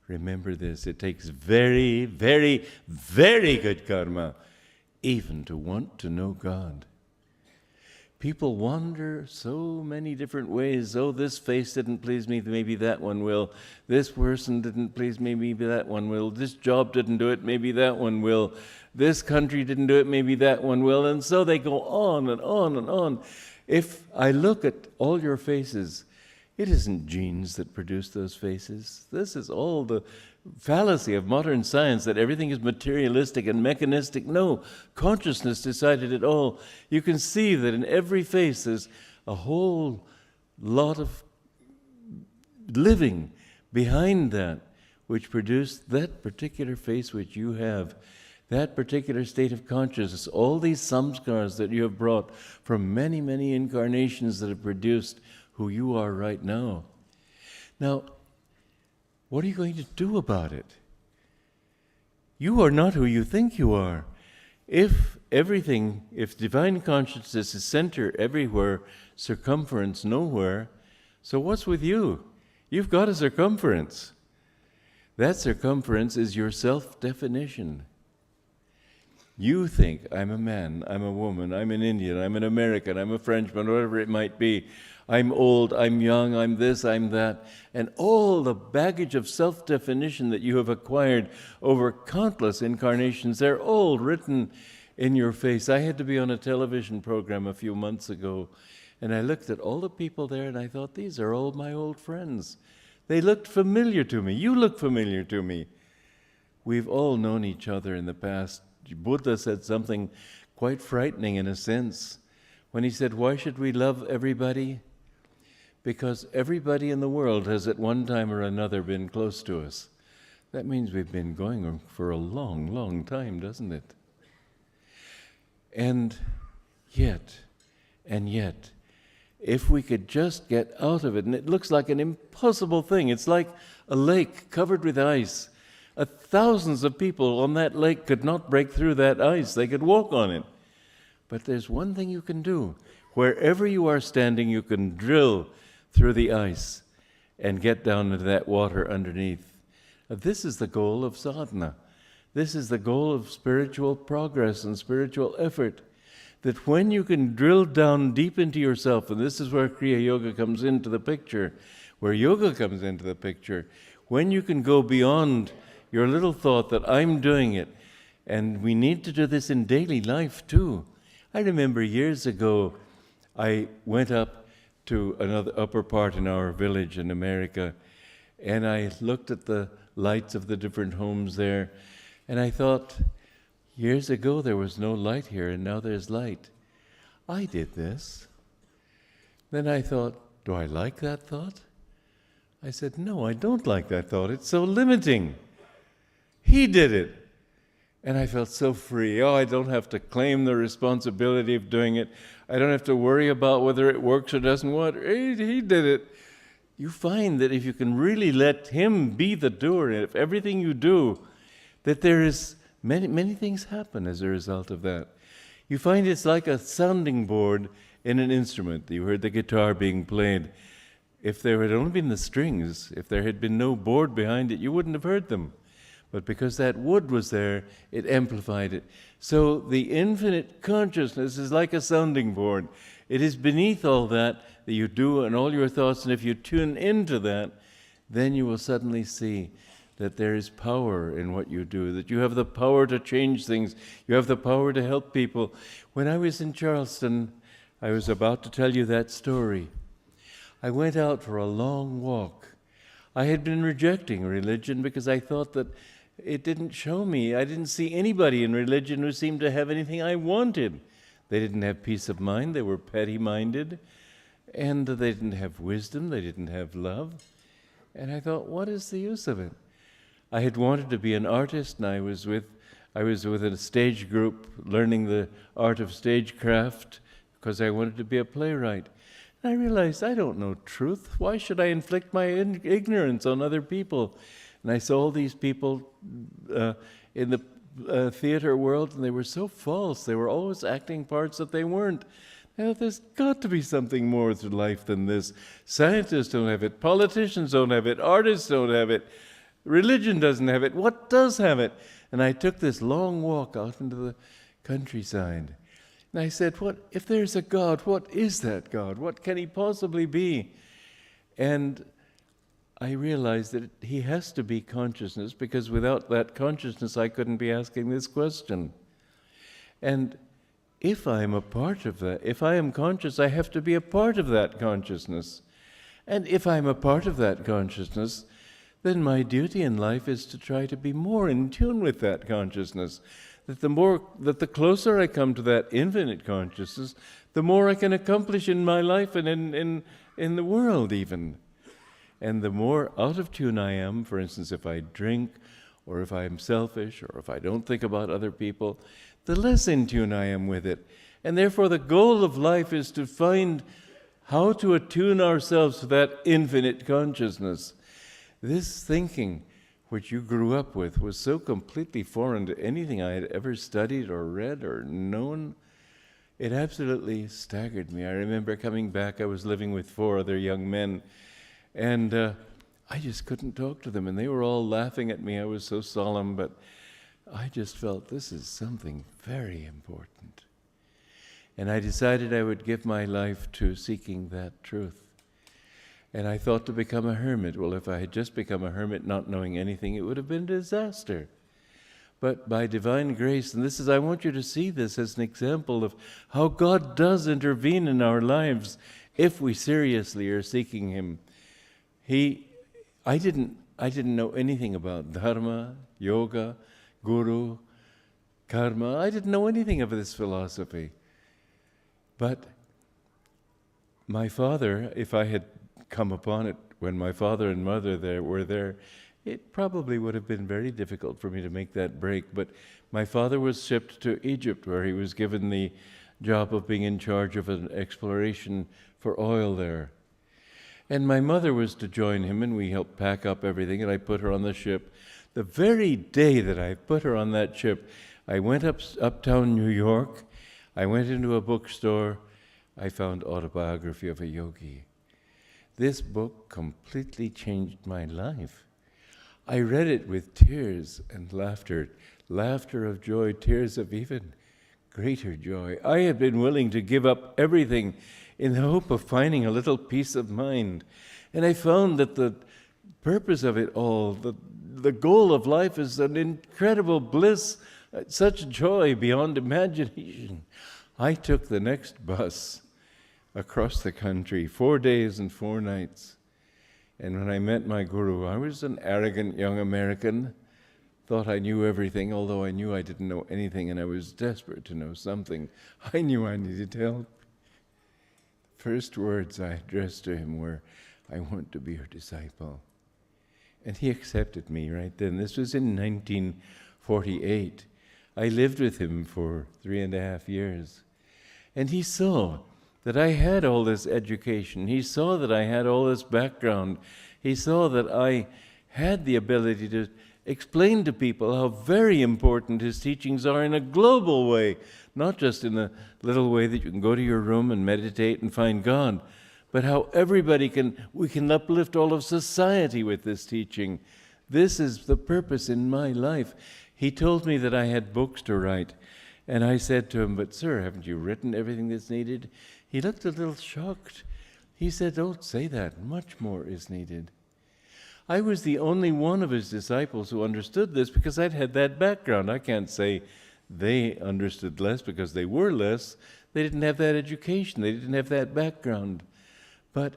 "Remember this, it takes very, very, very good karma even to want to know God." People wander so many different ways. Oh, this face didn't please me, maybe that one will. This person didn't please me, maybe that one will. This job didn't do it, maybe that one will. This country didn't do it, maybe that one will. And so they go on and on and on. If I look at all your faces, it isn't genes that produce those faces. This is all the fallacy of modern science, that everything is materialistic and mechanistic. No, consciousness decided it all. You can see that in every face there's a whole lot of living behind that, which produced that particular face which you have, that particular state of consciousness, all these samskars that you have brought from many, many incarnations that have produced who you are right now. Now, what are you going to do about it? You are not who you think you are. If divine consciousness is center everywhere, circumference nowhere, so what's with you? You've got a circumference. That circumference is your self-definition. You think, I'm a man, I'm a woman, I'm an Indian, I'm an American, I'm a Frenchman, whatever it might be. I'm old, I'm young, I'm this, I'm that. And all the baggage of self-definition that you have acquired over countless incarnations, they're all written in your face. I had to be on a television program a few months ago, and I looked at all the people there, and I thought, these are all my old friends. They looked familiar to me. You look familiar to me. We've all known each other in the past. Buddha said something quite frightening in a sense when he said, why should we love everybody? Because everybody in the world has at one time or another been close to us. That means we've been going for a long, long time, doesn't it? And yet, And yet, if we could just get out of it, and it looks like an impossible thing. It's like a lake covered with ice. Thousands of people on that lake could not break through that ice. They could walk on it. But there's one thing you can do. Wherever you are standing, you can drill through the ice and get down into that water underneath. This is the goal of sadhana. This is the goal of spiritual progress and spiritual effort. That when you can drill down deep into yourself, and this is where Kriya Yoga comes into the picture, where yoga comes into the picture, when you can go beyond your little thought that I'm doing it, and we need to do this in daily life too. I remember years ago, I went up to another upper part in our village in America, and I looked at the lights of the different homes there, and I thought, years ago there was no light here, and now there's light. I did this. Then I thought, do I like that thought? I said, no, I don't like that thought. It's so limiting. He did it. And I felt so free. Oh, I don't have to claim the responsibility of doing it. I don't have to worry about whether it works or doesn't work. He did it. You find that if you can really let him be the doer, and if everything you do, that there is many things happen as a result of that. You find it's like a sounding board in an instrument. You heard the guitar being played. If there had only been the strings, if there had been no board behind it, you wouldn't have heard them. But because that wood was there, it amplified it. So the infinite consciousness is like a sounding board. It is beneath all that you do and all your thoughts, and if you tune into that, then you will suddenly see that there is power in what you do, that you have the power to change things, you have the power to help people. When I was in Charleston, I was about to tell you that story. I went out for a long walk. I had been rejecting religion because I thought that it didn't show me. I didn't see anybody in religion who seemed to have anything I wanted. They didn't have peace of mind, they were petty-minded, and they didn't have wisdom, they didn't have love. And I thought, what is the use of it? I had wanted to be an artist, and I was with a stage group learning the art of stagecraft because I wanted to be a playwright. And I realized I don't know truth. Why should I inflict my ignorance on other people? And I saw all these people in the theater world, and they were so false. They were always acting parts that they weren't. I thought, there's got to be something more to life than this. Scientists don't have it. Politicians don't have it. Artists don't have it. Religion doesn't have it. What does have it? And I took this long walk out into the countryside. And I said, what if there's a God, what is that God? What can he possibly be? And I realized that he has to be consciousness, because without that consciousness I couldn't be asking this question. And if I am a part of that, if I am conscious, I have to be a part of that consciousness. And if I'm a part of that consciousness, then my duty in life is to try to be more in tune with that consciousness. That the closer I come to that infinite consciousness, the more I can accomplish in my life and in the world even. And the more out of tune I am, for instance, if I drink, or if I am selfish, or if I don't think about other people, the less in tune I am with it. And therefore the goal of life is to find how to attune ourselves to that infinite consciousness. This thinking, which you grew up with, was so completely foreign to anything I had ever studied or read or known. It absolutely staggered me. I remember coming back, I was living with 4 other young men, and I just couldn't talk to them, and they were all laughing at me. I was so solemn, but I just felt this is something very important. And I decided I would give my life to seeking that truth. And I thought to become a hermit. Well, if I had just become a hermit not knowing anything, it would have been a disaster. But by divine grace, and I want you to see this as an example of how God does intervene in our lives if we seriously are seeking him. I didn't know anything about dharma, yoga, guru, karma. I didn't know anything of this philosophy. But my father, if I had come upon it when my father and mother were there, it probably would have been very difficult for me to make that break. But my father was shipped to Egypt, where he was given the job of being in charge of an exploration for oil there. And my mother was to join him, and we helped pack up everything, and I put her on the ship. The very day that I put her on that ship, I went uptown New York, I went into a bookstore, I found Autobiography of a Yogi. This book completely changed my life. I read it with tears and laughter of joy, tears of even greater joy. I had been willing to give up everything in the hope of finding a little peace of mind. And I found that the purpose of it all, the goal of life is an incredible bliss, such joy beyond imagination. I took the next bus across the country, 4 days and 4 nights. And when I met my guru, I was an arrogant young American, thought I knew everything, although I knew I didn't know anything, and I was desperate to know something. I knew I needed help. The first words I addressed to him were, "I want to be your disciple." And he accepted me right then. This was in 1948. I lived with him for 3.5 years. And he saw that I had all this education. He saw that I had all this background. He saw that I had the ability to explain to people how very important his teachings are in a global way, not just in the little way that you can go to your room and meditate and find God, but how we can uplift all of society with this teaching. This is the purpose in my life. He told me that I had books to write, and I said to him, "But sir, haven't you written everything that's needed?" He looked a little shocked. He said, "Don't say that. Much more is needed." I was the only one of his disciples who understood this because I'd had that background. I can't say they understood less because they were less. They didn't have that education. They didn't have that background. But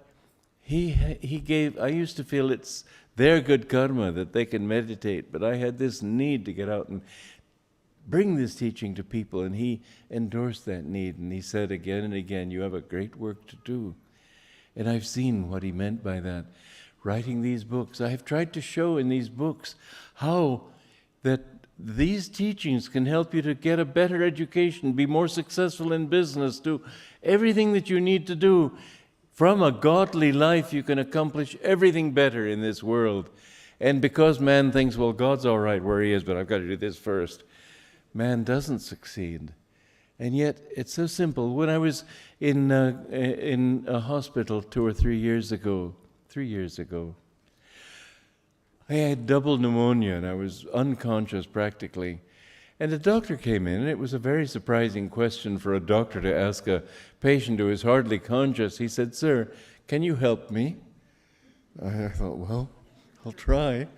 he gave, I used to feel it's their good karma that they can meditate, but I had this need to get out and bring this teaching to people, and he endorsed that need, and he said again and again, "You have a great work to do." And I've seen what he meant by that. Writing these books, I have tried to show in these books how that these teachings can help you to get a better education, be more successful in business, do everything that you need to do. From a godly life, you can accomplish everything better in this world. And because man thinks, well, God's all right where he is, but I've got to do this first, man doesn't succeed. And yet, it's so simple. When I was in a hospital 2 or 3 years ago, I had double pneumonia, and I was unconscious practically. And the doctor came in, and it was a very surprising question for a doctor to ask a patient who is hardly conscious. He said, "Sir, can you help me?" I thought, well, I'll try.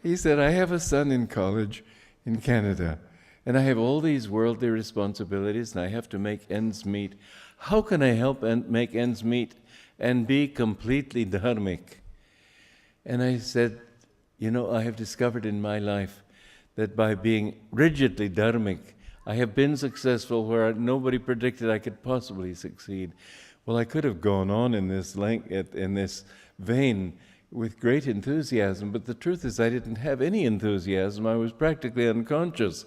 He said, "I have a son in college in Canada, and I have all these worldly responsibilities, and I have to make ends meet. How can I help make ends meet and be completely dharmic?" And I said, I have discovered in my life that by being rigidly dharmic, I have been successful where nobody predicted I could possibly succeed. Well, I could have gone on in this vein with great enthusiasm, but the truth is I didn't have any enthusiasm. I was practically unconscious.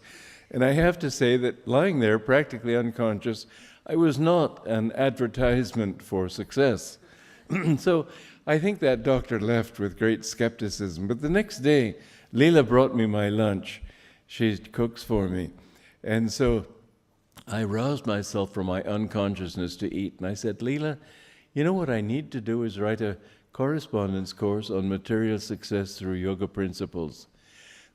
And I have to say that lying there, practically unconscious, I was not an advertisement for success. So I think that doctor left with great skepticism. But the next day, Leela brought me my lunch. She cooks for me. And so I roused myself from my unconsciousness to eat. And I said, "Leela, you know what I need to do is write a correspondence course on material success through yoga principles."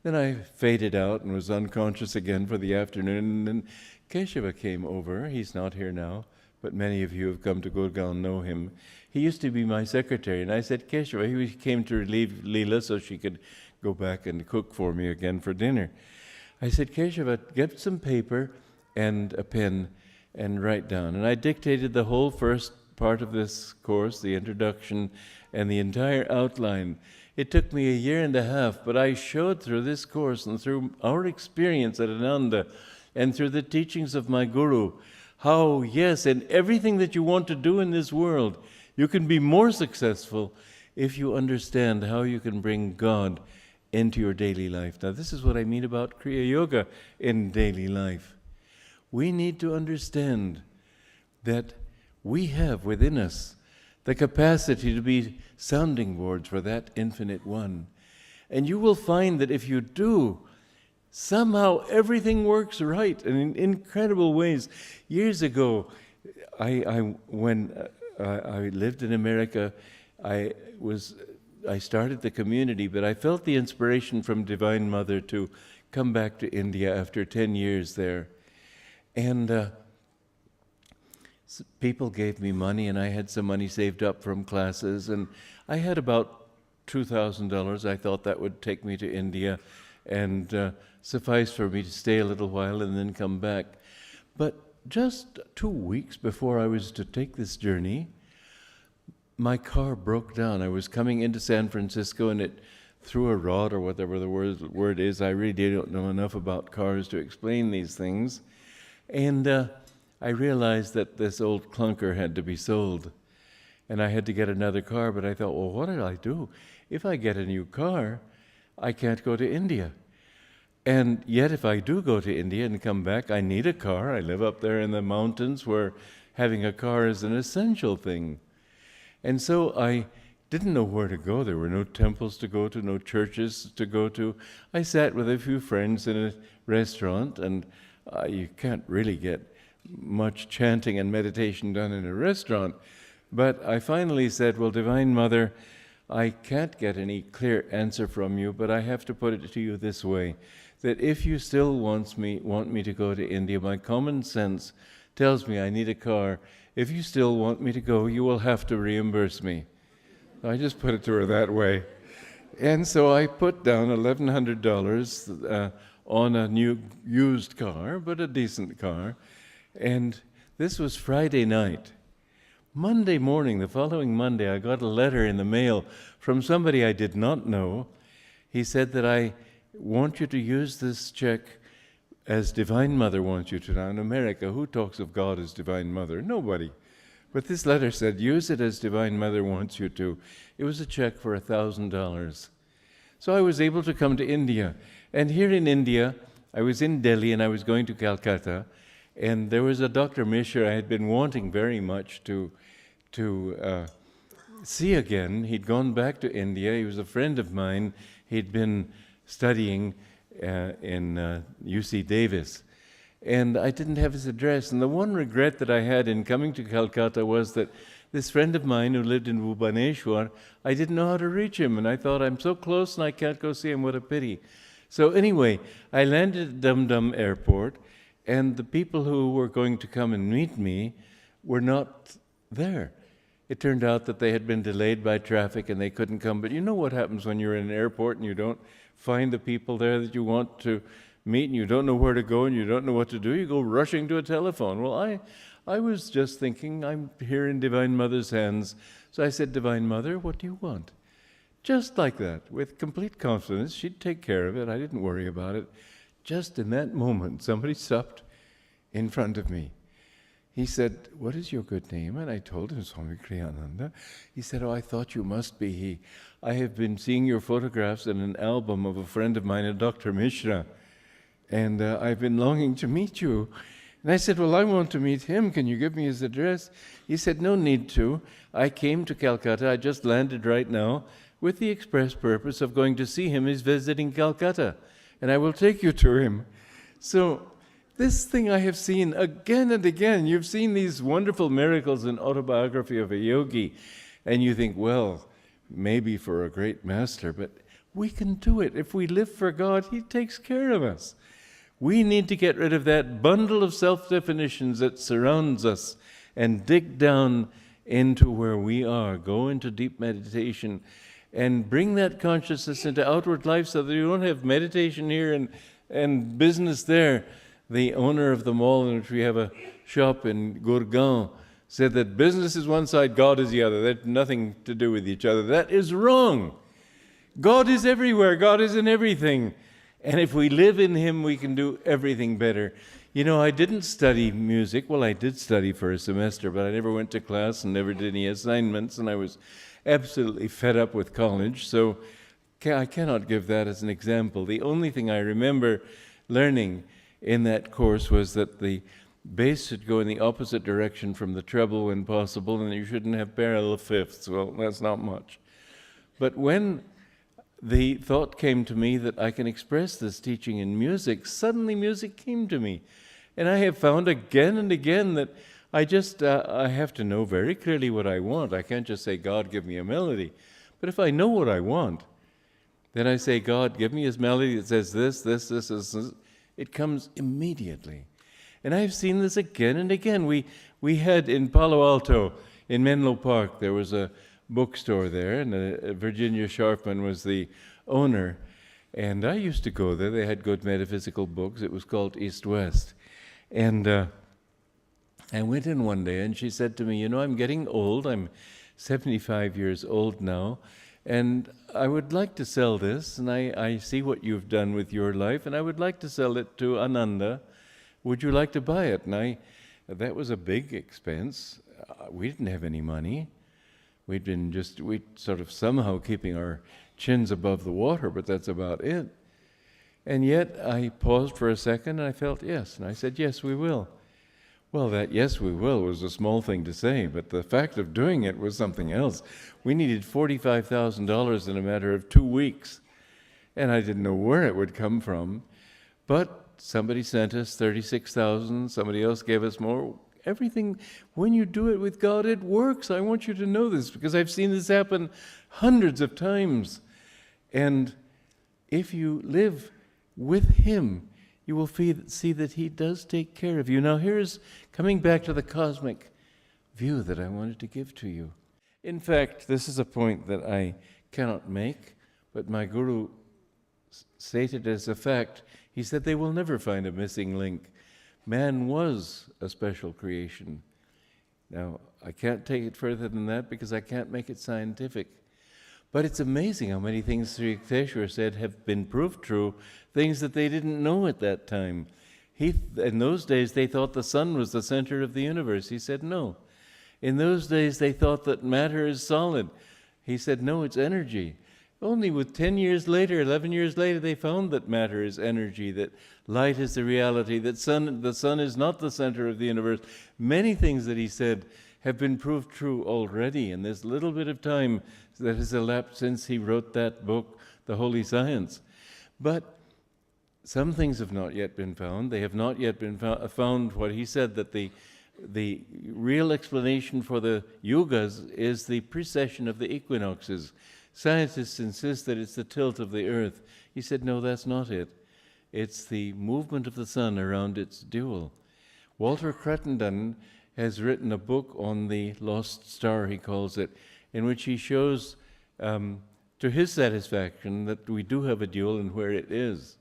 Then I faded out and was unconscious again for the afternoon. And then Keshava came over. He's not here now, but many of you who have come to Gurgaon know him. He used to be my secretary. And I said, "Keshava," he came to relieve Leela so she could go back and cook for me again for dinner. I said, "Keshava, get some paper and a pen and write down." And I dictated the whole first part of this course, the introduction, and the entire outline. It took me 1.5 years, but I showed through this course and through our experience at Ananda and through the teachings of my guru, how, yes, in everything that you want to do in this world, you can be more successful if you understand how you can bring God into your daily life. Now, this is what I mean about Kriya Yoga in daily life. we need to understand that we have within us the capacity to be sounding boards for that infinite one. And you will find that if you do, somehow everything works right and in incredible ways. Years ago, when I lived in America, I started the community, but I felt the inspiration from Divine Mother to come back to India after 10 years there. And people gave me money, and I had some money saved up from classes, and I had about $2,000. I thought that would take me to India and suffice for me to stay a little while and then come back. But just 2 weeks before I was to take this journey, my car broke down. I was coming into San Francisco, and it threw a rod or whatever the word is. I really don't know enough about cars to explain these things. And I realized that this old clunker had to be sold, and I had to get another car. But I thought, well, what did I do? If I get a new car, I can't go to India. And yet, if I do go to India and come back, I need a car. I live up there in the mountains where having a car is an essential thing. And so I didn't know where to go. There were no temples to go to, no churches to go to. I sat with a few friends in a restaurant, and you can't really get much chanting and meditation done in a restaurant. But I finally said, well, Divine Mother, I can't get any clear answer from you, but I have to put it to you this way, that if you still want me to go to India, my common sense tells me I need a car. If you still want me to go, you will have to reimburse me. I just put it to her that way. And so I put down $1,100 on a new used car, but a decent car. And this was Friday night. Monday morning, the following Monday, I got a letter in the mail from somebody I did not know. He said that I want you to use this check as Divine Mother wants you to. Now, in America, who talks of God as Divine Mother? Nobody. But this letter said, use it as Divine Mother wants you to. It was a check for $1,000. So I was able to come to India. And here in India, I was in Delhi and I was going to Calcutta. And there was a Dr. Mishra I had been wanting very much to see again. He'd gone back to India. He was a friend of mine. He'd been studying in UC Davis. And I didn't have his address. And the one regret that I had in coming to Calcutta was that this friend of mine who lived in Bhubaneswar, I didn't know how to reach him. And I thought, I'm so close and I can't go see him. What a pity. So anyway, I landed at Dum Dum Airport, and the people who were going to come and meet me were not there. It turned out that they had been delayed by traffic and they couldn't come. But you know what happens when you're in an airport and you don't find the people there that you want to meet, and you don't know where to go and you don't know what to do? You go rushing to a telephone. Well, I was just thinking, I'm here in Divine Mother's hands. So I said, Divine Mother, what do you want? Just like that, with complete confidence. She'd take care of it. I didn't worry about it. Just in that moment, somebody stopped in front of me. He said, what is your good name? And I told him, Swami Kriyananda. He said, oh, I thought you must be he. I have been seeing your photographs in an album of a friend of mine, a Dr. Mishra, and I've been longing to meet you. And I said, well, I want to meet him. Can you give me his address? He said, no need to. I came to Calcutta. I just landed right now with the express purpose of going to see him. He's visiting Calcutta, and I will take you to him. So this thing I have seen again and again. You've seen these wonderful miracles in Autobiography of a Yogi, and you think, well, maybe for a great master, but we can do it. If we live for God, He takes care of us. We need to get rid of that bundle of self-definitions that surrounds us and dig down into where we are, go into deep meditation, and bring that consciousness into outward life so that you don't have meditation here and business there. The owner of the mall in which we have a shop in Gurgaon said that business is one side, God is the other. They have nothing to do with each other. That is wrong. God is everywhere. God is in everything. And if we live in Him, we can do everything better. You know, I didn't study music. Well, I did study for a semester, but I never went to class and never did any assignments, and I was absolutely fed up with college, so I cannot give that as an example. The only thing I remember learning in that course was that the bass should go in the opposite direction from the treble when possible, and you shouldn't have parallel fifths. Well, that's not much. But when the thought came to me that I can express this teaching in music, suddenly music came to me. And I have found again and again that I have to know very clearly what I want. I can't just say, God, give me a melody. But if I know what I want, then I say, God, give me a melody that says this. It comes immediately. And I've seen this again and again. We had in Palo Alto, in Menlo Park, there was a bookstore there, and Virginia Sharpman was the owner. And I used to go there. They had good metaphysical books. It was called East West. And I went in one day, and she said to me, I'm getting old. I'm 75 years old now, and I would like to sell this, and I see what you've done with your life, and I would like to sell it to Ananda. Would you like to buy it? And that was a big expense. We didn't have any money. We sort of somehow keeping our chins above the water, but that's about it. And yet I paused for a second, and I felt yes, and I said, yes, we will. Well, that yes, we will was a small thing to say, but the fact of doing it was something else. We needed $45,000 in a matter of 2 weeks, and I didn't know where it would come from. But somebody sent us $36,000, somebody else gave us more. Everything, when you do it with God, it works. I want you to know this, because I've seen this happen hundreds of times. And if you live with Him, you will see that He does take care of you. Now here's coming back to the cosmic view that I wanted to give to you. In fact, this is a point that I cannot make, but my guru stated as a fact. He said they will never find a missing link. Man was a special creation. Now, I can't take it further than that because I can't make it scientific. But it's amazing how many things Sri Yukteswar said have been proved true, things that they didn't know at that time. In those days, they thought the sun was the center of the universe. He said, no. In those days, they thought that matter is solid. He said, no, it's energy. Only with 10 years later, 11 years later, they found that matter is energy, that light is the reality, that the sun is not the center of the universe. Many things that he said have been proved true already in this little bit of time that has elapsed since he wrote that book, The Holy Science. But some things have not yet been found. They have not yet been found what he said, that the real explanation for the yugas is the precession of the equinoxes. Scientists insist that it's the tilt of the earth. He said, no, that's not it. It's the movement of the sun around its dual. Walter Crittenden has written a book on the lost star, he calls it, in which he shows to his satisfaction that we do have a dual and where it is.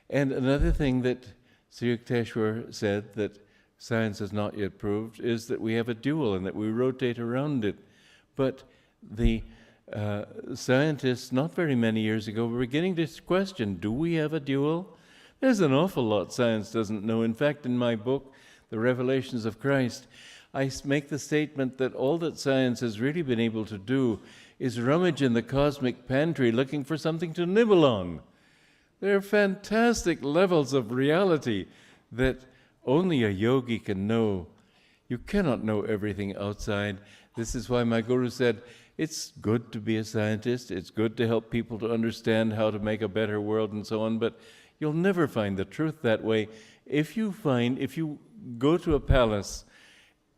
And another thing that Sri Yukteswar said that science has not yet proved is that we have a dual and that we rotate around it. But the scientists, not very many years ago, were beginning to question, do we have a dual? There's an awful lot science doesn't know. In fact, in my book, The Revelations of Christ, I make the statement that all that science has really been able to do is rummage in the cosmic pantry looking for something to nibble on. There are fantastic levels of reality that only a yogi can know. You cannot know everything outside. This is why my guru said, it's good to be a scientist, it's good to help people to understand how to make a better world and so on, but you'll never find the truth that way. If you go to a palace,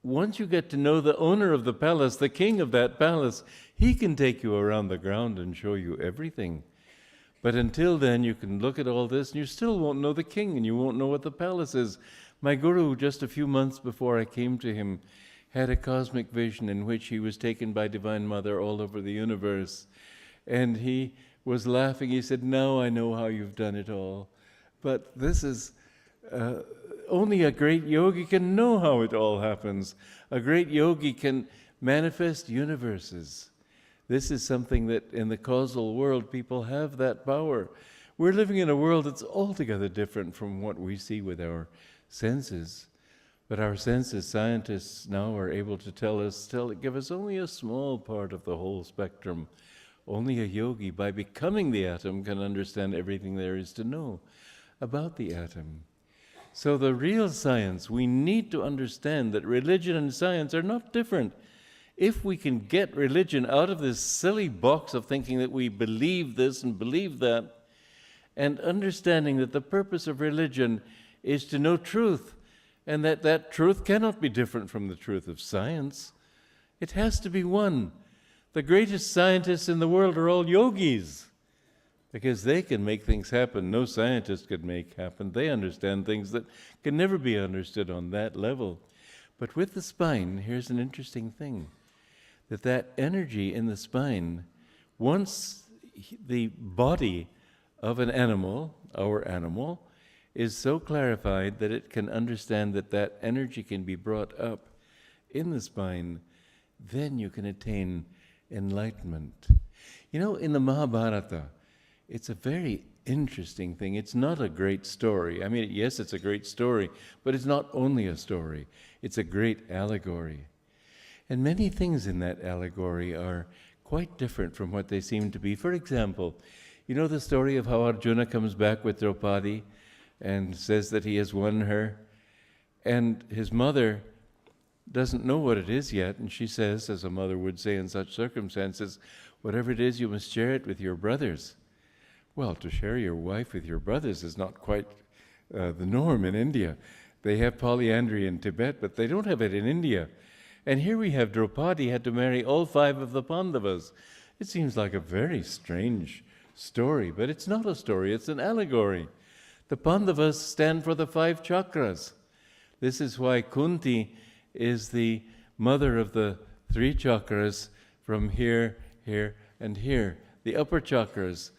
once you get to know the owner of the palace, the king of that palace, he can take you around the ground and show you everything. But until then, you can look at all this and you still won't know the king and you won't know what the palace is. My guru, just a few months before I came to him, had a cosmic vision in which he was taken by Divine Mother all over the universe. And he was laughing. He said, now I know how you've done it all. But this is, only a great yogi can know how it all happens. A great yogi can manifest universes. This is something that in the causal world, people have that power. We're living in a world that's altogether different from what we see with our senses. But our senses, scientists now are able to give us only a small part of the whole spectrum. Only a yogi, by becoming the atom, can understand everything there is to know about the atom. So the real science, we need to understand that religion and science are not different. If we can get religion out of this silly box of thinking that we believe this and believe that, and understanding that the purpose of religion is to know truth, and that that truth cannot be different from the truth of science. It has to be one. The greatest scientists in the world are all yogis, because they can make things happen no scientist could make happen. They understand things that can never be understood on that level. But with the spine, here's an interesting thing, that energy in the spine, once the body of an animal, our animal, is so clarified that it can understand that that energy can be brought up in the spine, then you can attain enlightenment. You know, in the Mahabharata, it's a very interesting thing. It's not a great story. I mean, yes, it's a great story, but it's not only a story. It's a great allegory. And many things in that allegory are quite different from what they seem to be. For example, you know the story of how Arjuna comes back with Draupadi and says that he has won her, and his mother doesn't know what it is yet, and she says, as a mother would say in such circumstances, whatever it is, you must share it with your brothers. Well, to share your wife with your brothers is not quite the norm in India. They have polyandry in Tibet, but they don't have it in India. And here we have Draupadi had to marry all 5 of the Pandavas. It seems like a very strange story, but it's not a story, it's an allegory. The Pandavas stand for the 5 chakras. This is why Kunti is the mother of the 3 chakras from here, here, and here, the upper chakras.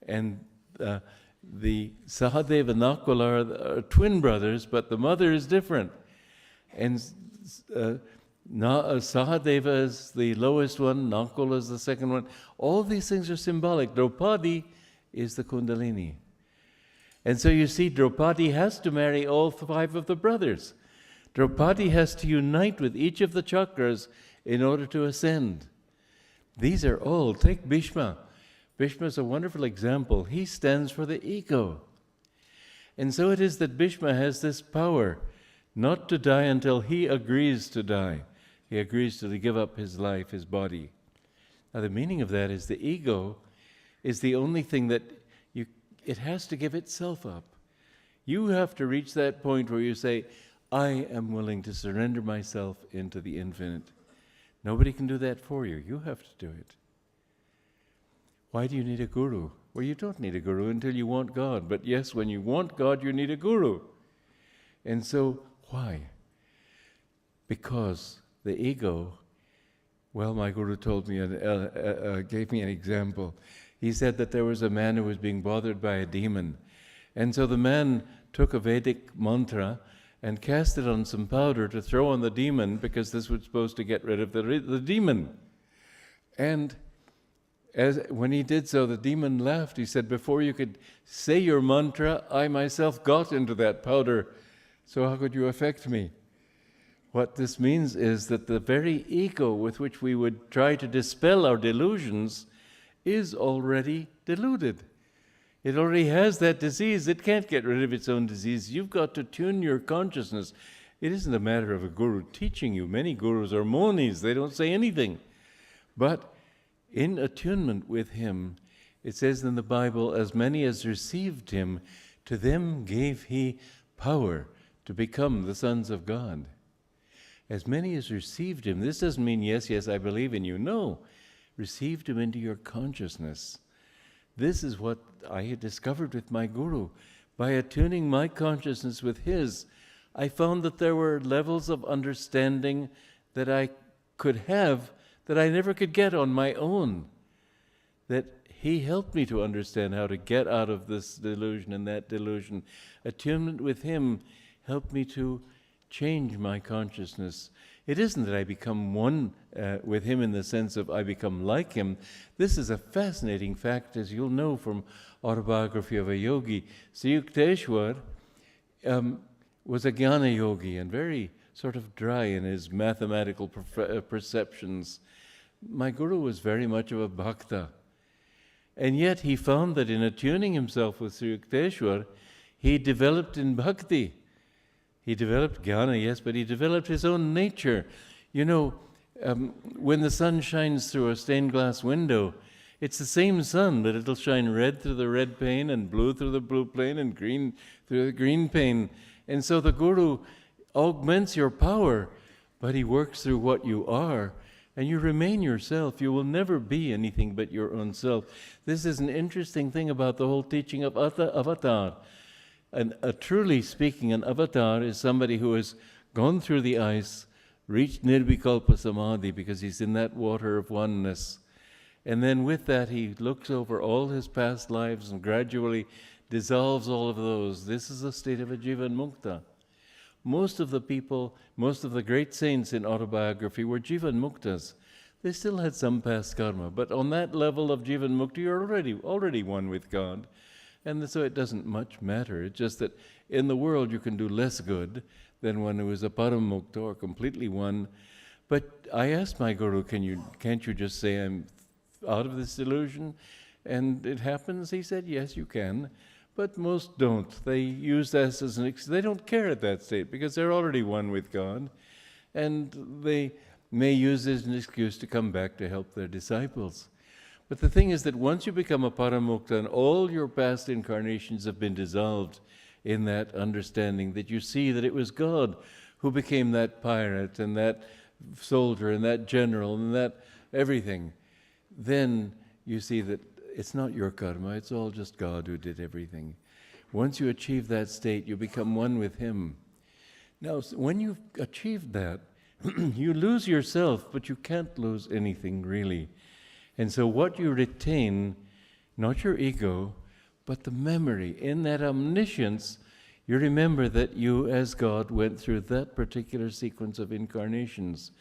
And the Sahadeva and Nakula are twin brothers, but the mother is different. And Sahadeva is the lowest one, Nakula is the second one. All these things are symbolic. Draupadi is the Kundalini. And so you see, Draupadi has to marry all 5 of the brothers. Draupadi has to unite with each of the chakras in order to ascend. These are all, take Bhishma. Bhishma is a wonderful example. He stands for the ego. And so it is that Bhishma has this power not to die until he agrees to die. He agrees to give up his life, his body. Now the meaning of that is the ego is the only thing that it has to give itself up. You have to reach that point where you say, I am willing to surrender myself into the infinite. Nobody can do that for you. You have to do it. Why do you need a guru? Well, you don't need a guru until you want God. But yes, when you want God, you need a guru. And so, why? Because the ego, well, my guru told me, gave me an example. He said that there was a man who was being bothered by a demon. And so the man took a Vedic mantra and cast it on some powder to throw on the demon, because this was supposed to get rid of the demon. And when he did so, the demon left. He said, before you could say your mantra, I myself got into that powder, so how could you affect me? What this means is that the very ego with which we would try to dispel our delusions is already deluded. It already has that disease. It can't get rid of its own disease. You've got to tune your consciousness. It isn't a matter of a guru teaching you. Many gurus are monis. They don't say anything. But in attunement with him, it says in the Bible, as many as received him, to them gave he power to become the sons of God. As many as received him. This doesn't mean, yes, I believe in you. No. Received him into your consciousness. This is what I had discovered with my guru. By attuning my consciousness with his, I found that there were levels of understanding that I could have that I never could get on my own. That he helped me to understand how to get out of this delusion and that delusion. Attunement with him helped me to change my consciousness. It isn't that I become one with him in the sense of I become like him. This is a fascinating fact, as you'll know from Autobiography of a Yogi. Sri Yukteswar was a jnana yogi and very sort of dry in his mathematical perceptions. My guru was very much of a bhakta. And yet he found that in attuning himself with Sri Yukteswar, he developed in bhakti. He developed jnana, yes, but he developed his own nature. You know, when the sun shines through a stained glass window, it's the same sun, but it'll shine red through the red pane and blue through the blue pane and green through the green pane. And so the Guru augments your power, but he works through what you are, and you remain yourself. You will never be anything but your own self. This is an interesting thing about the whole teaching of avatar. Truly speaking, an avatar is somebody who has gone through the ice, reached nirvikalpa samadhi, because he's in that water of oneness. And then with that, he looks over all his past lives and gradually dissolves all of those. This is the state of a jivan mukta. Most of the people, most of the great saints in autobiography were jivan muktas. They still had some past karma, but on that level of jivan mukta, you're already one with God. And so it doesn't much matter. It's just that in the world you can do less good than one who is a param mukta or completely one. But I asked my Guru, can't you just say I'm out of this delusion and it happens? He said, yes, you can. But most don't. They use that as they don't care at that state because they're already one with God. And they may use it as an excuse to come back to help their disciples. But the thing is that once you become a paramukta and all your past incarnations have been dissolved in that understanding, that you see that it was God who became that pirate and that soldier and that general and that everything, then you see that it's not your karma, it's all just God who did everything. Once you achieve that state, you become one with Him. Now, when you've achieved that, you lose yourself, but you can't lose anything really. And so what you retain, not your ego, but the memory. In that omniscience, you remember that you, as God, went through that particular sequence of incarnations.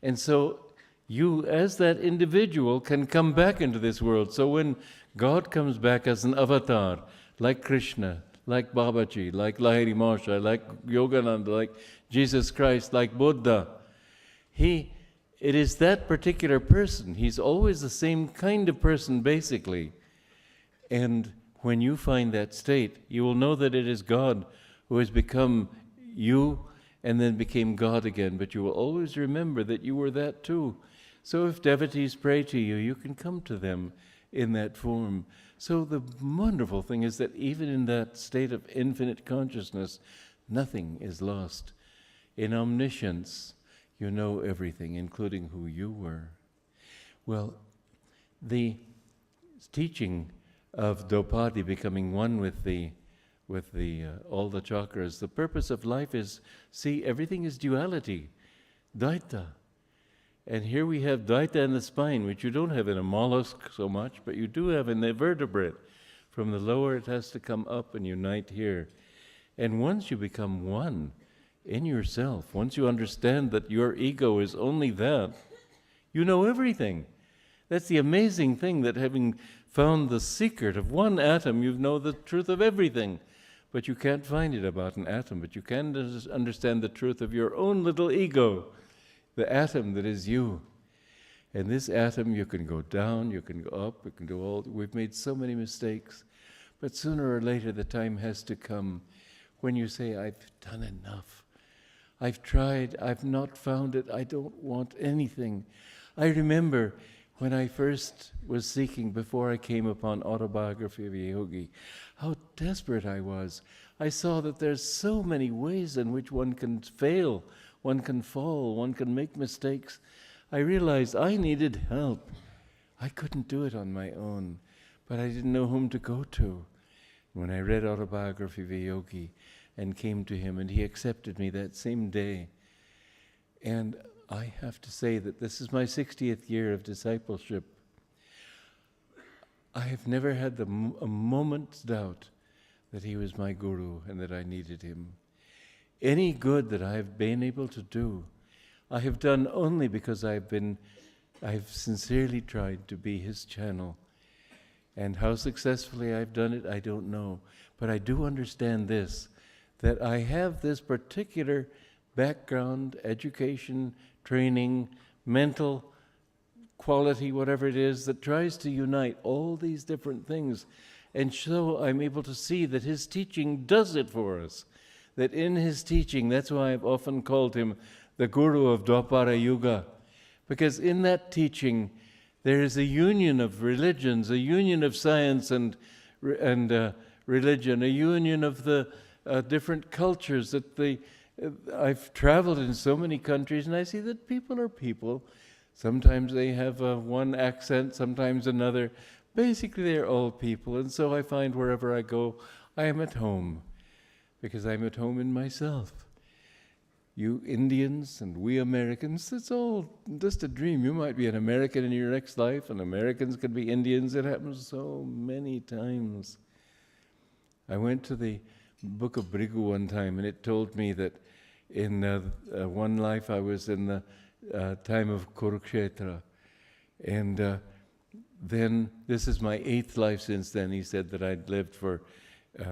And so you, as that individual, can come back into this world. So when God comes back as an avatar, like Krishna, like Babaji, like Lahiri Mahasaya, like Yogananda, like Jesus Christ, like Buddha, it is that particular person. He's always the same kind of person, basically. And when you find that state, you will know that it is God who has become you and then became God again. But you will always remember that you were that too. So if devotees pray to you, you can come to them in that form. So the wonderful thing is that even in that state of infinite consciousness, nothing is lost. In omniscience, you know everything, including who you were. Well, the teaching of Draupadi becoming one with all the chakras, the purpose of life is, see, everything is duality, Dvaita. And here we have Dvaita in the spine, which you don't have in a mollusk so much, but you do have in the vertebrate. From the lower, it has to come up and unite here. And once you become one in yourself, once you understand that your ego is only that, you know everything. That's the amazing thing, that having found the secret of one atom, you know the truth of everything. But you can't find it about an atom, but you can understand the truth of your own little ego, the atom that is you. And this atom, you can go down, you can go up, you can do all. We've made so many mistakes, but sooner or later the time has to come when you say, I've done enough. I've tried, I've not found it, I don't want anything. I remember when I first was seeking, before I came upon Autobiography of a Yogi, how desperate I was. I saw that there's so many ways in which one can fail, one can fall, one can make mistakes. I realized I needed help. I couldn't do it on my own, but I didn't know whom to go to. When I read Autobiography of a Yogi and came to him, and he accepted me that same day. And I have to say that this is my 60th year of discipleship. I have never had a moment's doubt that he was my guru and that I needed him. Any good that I have been able to do, I have done only because I've sincerely tried to be his channel. And how successfully I've done it, I don't know. But I do understand this, that I have this particular background, education, training, mental quality, whatever it is, that tries to unite all these different things. And so I'm able to see that his teaching does it for us. that in his teaching, that's why I've often called him the Guru of Dwapara Yuga, because in that teaching there is a union of religions, a union of science and religion, a union of the different cultures. I've traveled in so many countries, and I see that people are people. Sometimes they have one accent, sometimes another. Basically, they're all people, and so I find wherever I go, I am at home, because I'm at home in myself. You Indians and we Americans, it's all just a dream. You might be an American in your next life, and Americans could be Indians. It happens so many times. I went to the book of Brigu one time, and it told me that in one life I was in the time of Kurukshetra. And then, this is my 8th life since then. He said that I'd lived for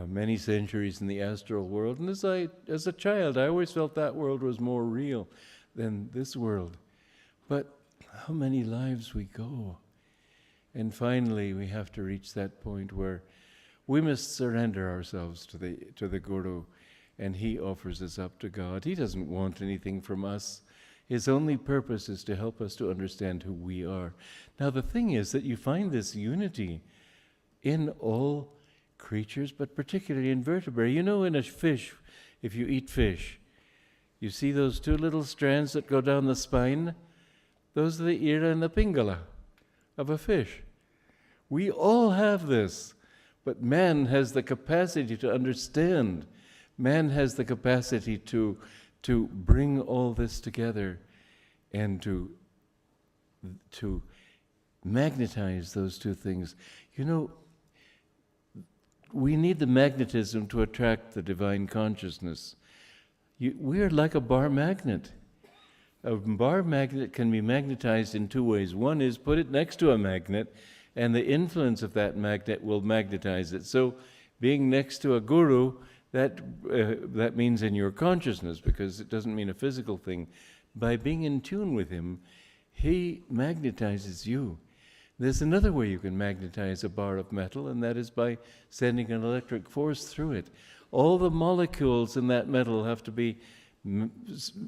many centuries in the astral world. And as a child, I always felt that world was more real than this world. But how many lives we go? And finally, we have to reach that point where we must surrender ourselves to the Guru, and he offers us up to God. He doesn't want anything from us. His only purpose is to help us to understand who we are. Now, the thing is that you find this unity in all creatures, but particularly in vertebrae. You know, in a fish, if you eat fish, you see those 2 little strands that go down the spine? Those are the ira and the pingala of a fish. We all have this, but man has the capacity to understand. Man has the capacity to bring all this together and to magnetize those 2 things. You know, we need the magnetism to attract the divine consciousness. We are like a bar magnet. A bar magnet can be magnetized in 2 ways. One is put it next to a magnet, and the influence of that magnet will magnetize it. So being next to a guru, that means in your consciousness, because it doesn't mean a physical thing. By being in tune with him, he magnetizes you. There's another way you can magnetize a bar of metal, and that is by sending an electric force through it. All the molecules in that metal have to be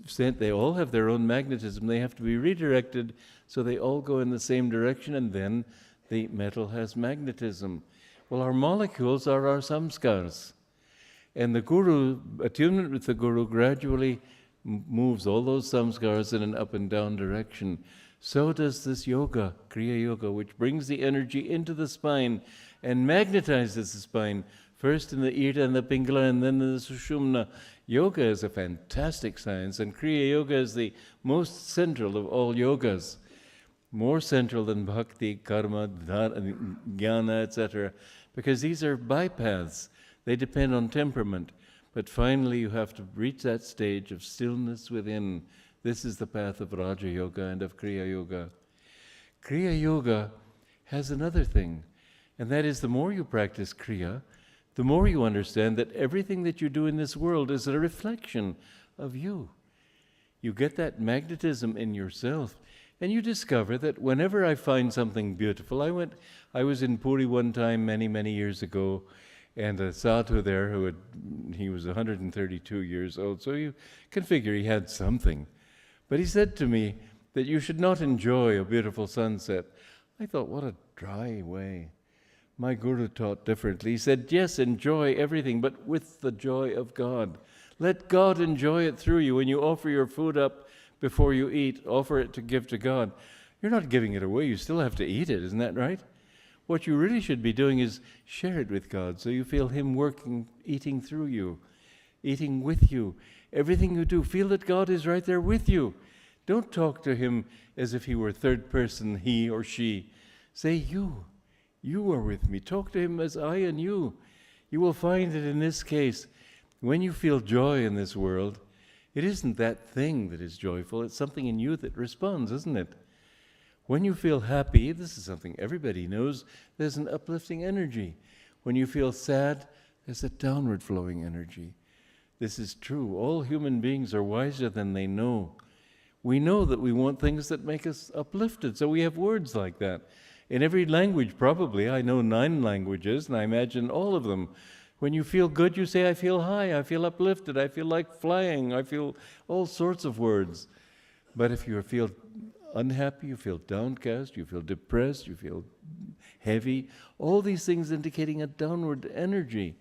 sent. They all have their own magnetism. They have to be redirected so they all go in the same direction, and then the metal has magnetism. Well, our molecules are our samskars. And the Guru, attunement with the Guru, gradually moves all those samskars in an up and down direction. So does this yoga, Kriya Yoga, which brings the energy into the spine and magnetizes the spine, first in the Ida and the Pingala and then in the Sushumna. Yoga is a fantastic science, and Kriya Yoga is the most central of all yogas, more central than bhakti, karma, jnana, etc., because these are bypaths. They depend on temperament. But finally, you have to reach that stage of stillness within. This is the path of Raja Yoga and of Kriya Yoga. Kriya Yoga has another thing, and that is the more you practice Kriya, the more you understand that everything that you do in this world is a reflection of you. You get that magnetism in yourself, and you discover that whenever I find something beautiful, I was in Puri one time many, many years ago, and a sadhu there he was 132 years old, so you can figure he had something. But he said to me that you should not enjoy a beautiful sunset. I thought, what a dry way. My Guru taught differently. He said, yes, enjoy everything, but with the joy of God. Let God enjoy it through you. When you offer your food up before you eat, offer it to give to God. You're not giving it away. You still have to eat it. Isn't that right? What you really should be doing is share it with God, so you feel him working, eating through you, eating with you. Everything you do, feel that God is right there with you. Don't talk to him as if he were third person, he or she. Say, you are with me. Talk to him as I and you. You will find that in this case, when you feel joy in this world, it isn't that thing that is joyful, it's something in you that responds, isn't it? When you feel happy, this is something everybody knows, there's an uplifting energy. When you feel sad, there's a downward flowing energy. This is true. All human beings are wiser than they know. We know that we want things that make us uplifted, so we have words like that. In every language, probably, I know 9 languages, and I imagine all of them When you feel good, you say, I feel high, I feel uplifted, I feel like flying, I feel all sorts of words. But if you feel unhappy, you feel downcast, you feel depressed, you feel heavy, all these things indicating a downward energy.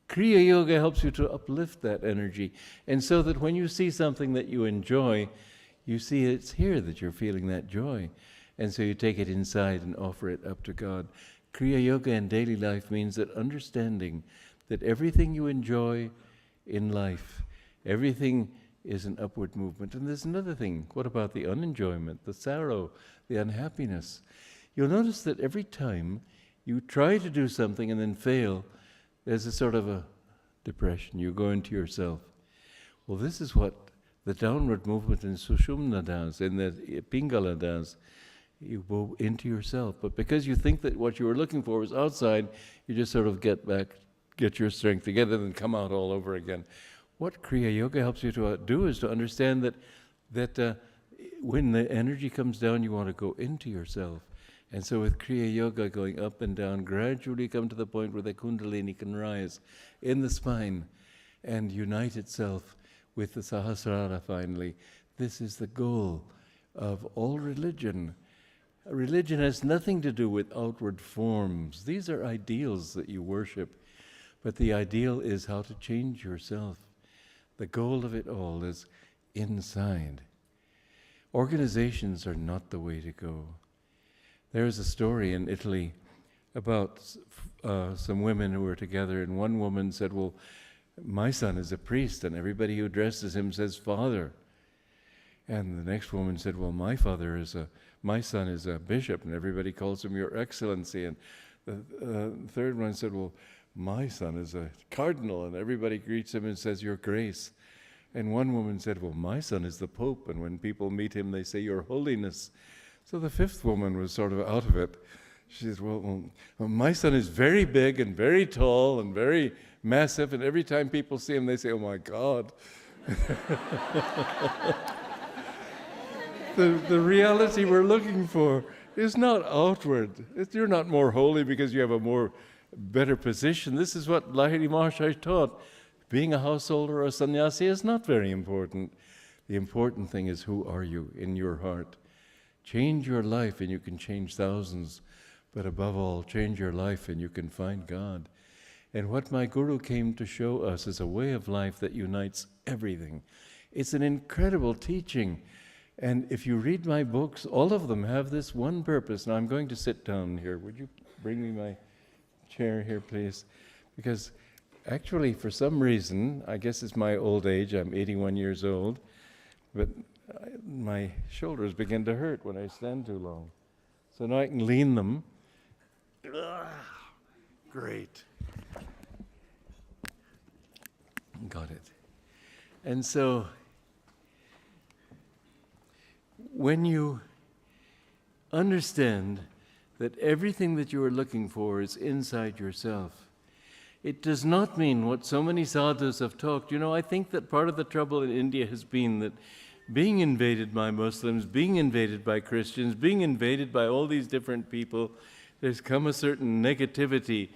Kriya Yoga helps you to uplift that energy. And so that when you see something that you enjoy, you see it's here that you're feeling that joy. And so you take it inside and offer it up to God. Kriya Yoga in daily life means that understanding that everything you enjoy in life, everything is an upward movement. And there's another thing. What about the unenjoyment, the sorrow, the unhappiness? You'll notice that every time you try to do something and then fail, there's a sort of a depression. You go into yourself. Well, this is what the downward movement in Sushumna does, in the Pingala does. You go into yourself. But because you think that what you were looking for was outside, you just sort of get back, get your strength together, and come out all over again. What Kriya Yoga helps you to do is to understand that when the energy comes down, you want to go into yourself. And so with Kriya Yoga, going up and down, gradually come to the point where the Kundalini can rise in the spine and unite itself with the Sahasrara finally. This is the goal of all religion. Religion has nothing to do with outward forms. These are ideals that you worship. But the ideal is how to change yourself. The goal of it all is inside. Organizations are not the way to go. There's a story in Italy about some women who were together, and one woman said, well, my son is a priest, and everybody who addresses him says father. And the next woman said, well, my son is a bishop, and everybody calls him your excellency. And the third one said, well, my son is a cardinal, and everybody greets him and says, your grace. And one woman said, well, my son is the pope, and when people meet him, they say, your holiness. So the fifth woman was sort of out of it. She says, well, my son is very big and very tall and very massive, and every time people see him, they say, oh my God. The reality we're looking for is not outward. You're not more holy because you have a better position. This is what Lahiri Maharaj taught. Being a householder or a sannyasi is not very important. The important thing is, who are you in your heart? Change your life and you can change thousands. But above all, change your life and you can find God. And what my Guru came to show us is a way of life that unites everything. It's an incredible teaching. And if you read my books, all of them have this one purpose. Now I'm going to sit down here. Would you bring me my chair here, please? Because actually, for some reason, I guess it's my old age, I'm 81 years old, but my shoulders begin to hurt when I stand too long. So now I can lean them. Great. Got it. And so, when you understand that everything that you are looking for is inside yourself, it does not mean what so many sadhus have talked. You know, I think that part of the trouble in India has been that being invaded by Muslims, being invaded by Christians, being invaded by all these different people, there's come a certain negativity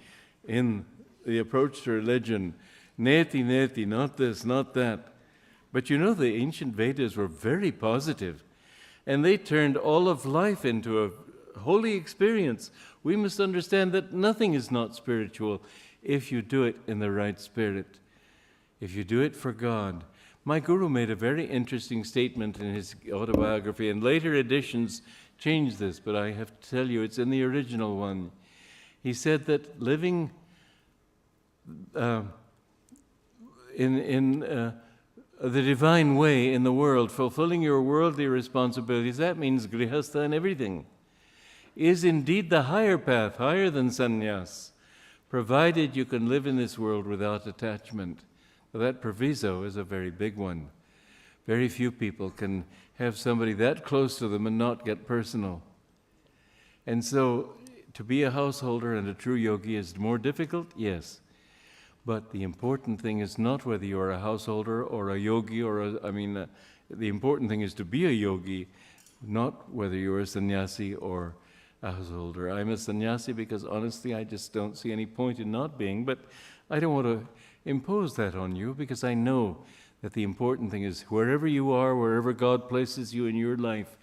in the approach to religion. Neti, neti, not this, not that. But you know, the ancient Vedas were very positive, and they turned all of life into a holy experience. We must understand that nothing is not spiritual if you do it in the right spirit, if you do it for God. My Guru made a very interesting statement in his autobiography, and later editions changed this, but I have to tell you, it's in the original one. He said that living in the divine way in the world, fulfilling your worldly responsibilities, that means grihastha and everything, is indeed the higher path, higher than sannyas, provided you can live in this world without attachment. Well, that proviso is a very big one. Very few people can have somebody that close to them and not get personal. And so, to be a householder and a true yogi is more difficult, yes. But the important thing is not whether you are a householder or a yogi the important thing is to be a yogi, not whether you're a sannyasi or householder. I'm a sannyasi because honestly I just don't see any point in not being, but I don't want to impose that on you because I know that the important thing is wherever you are, wherever God places you in your life,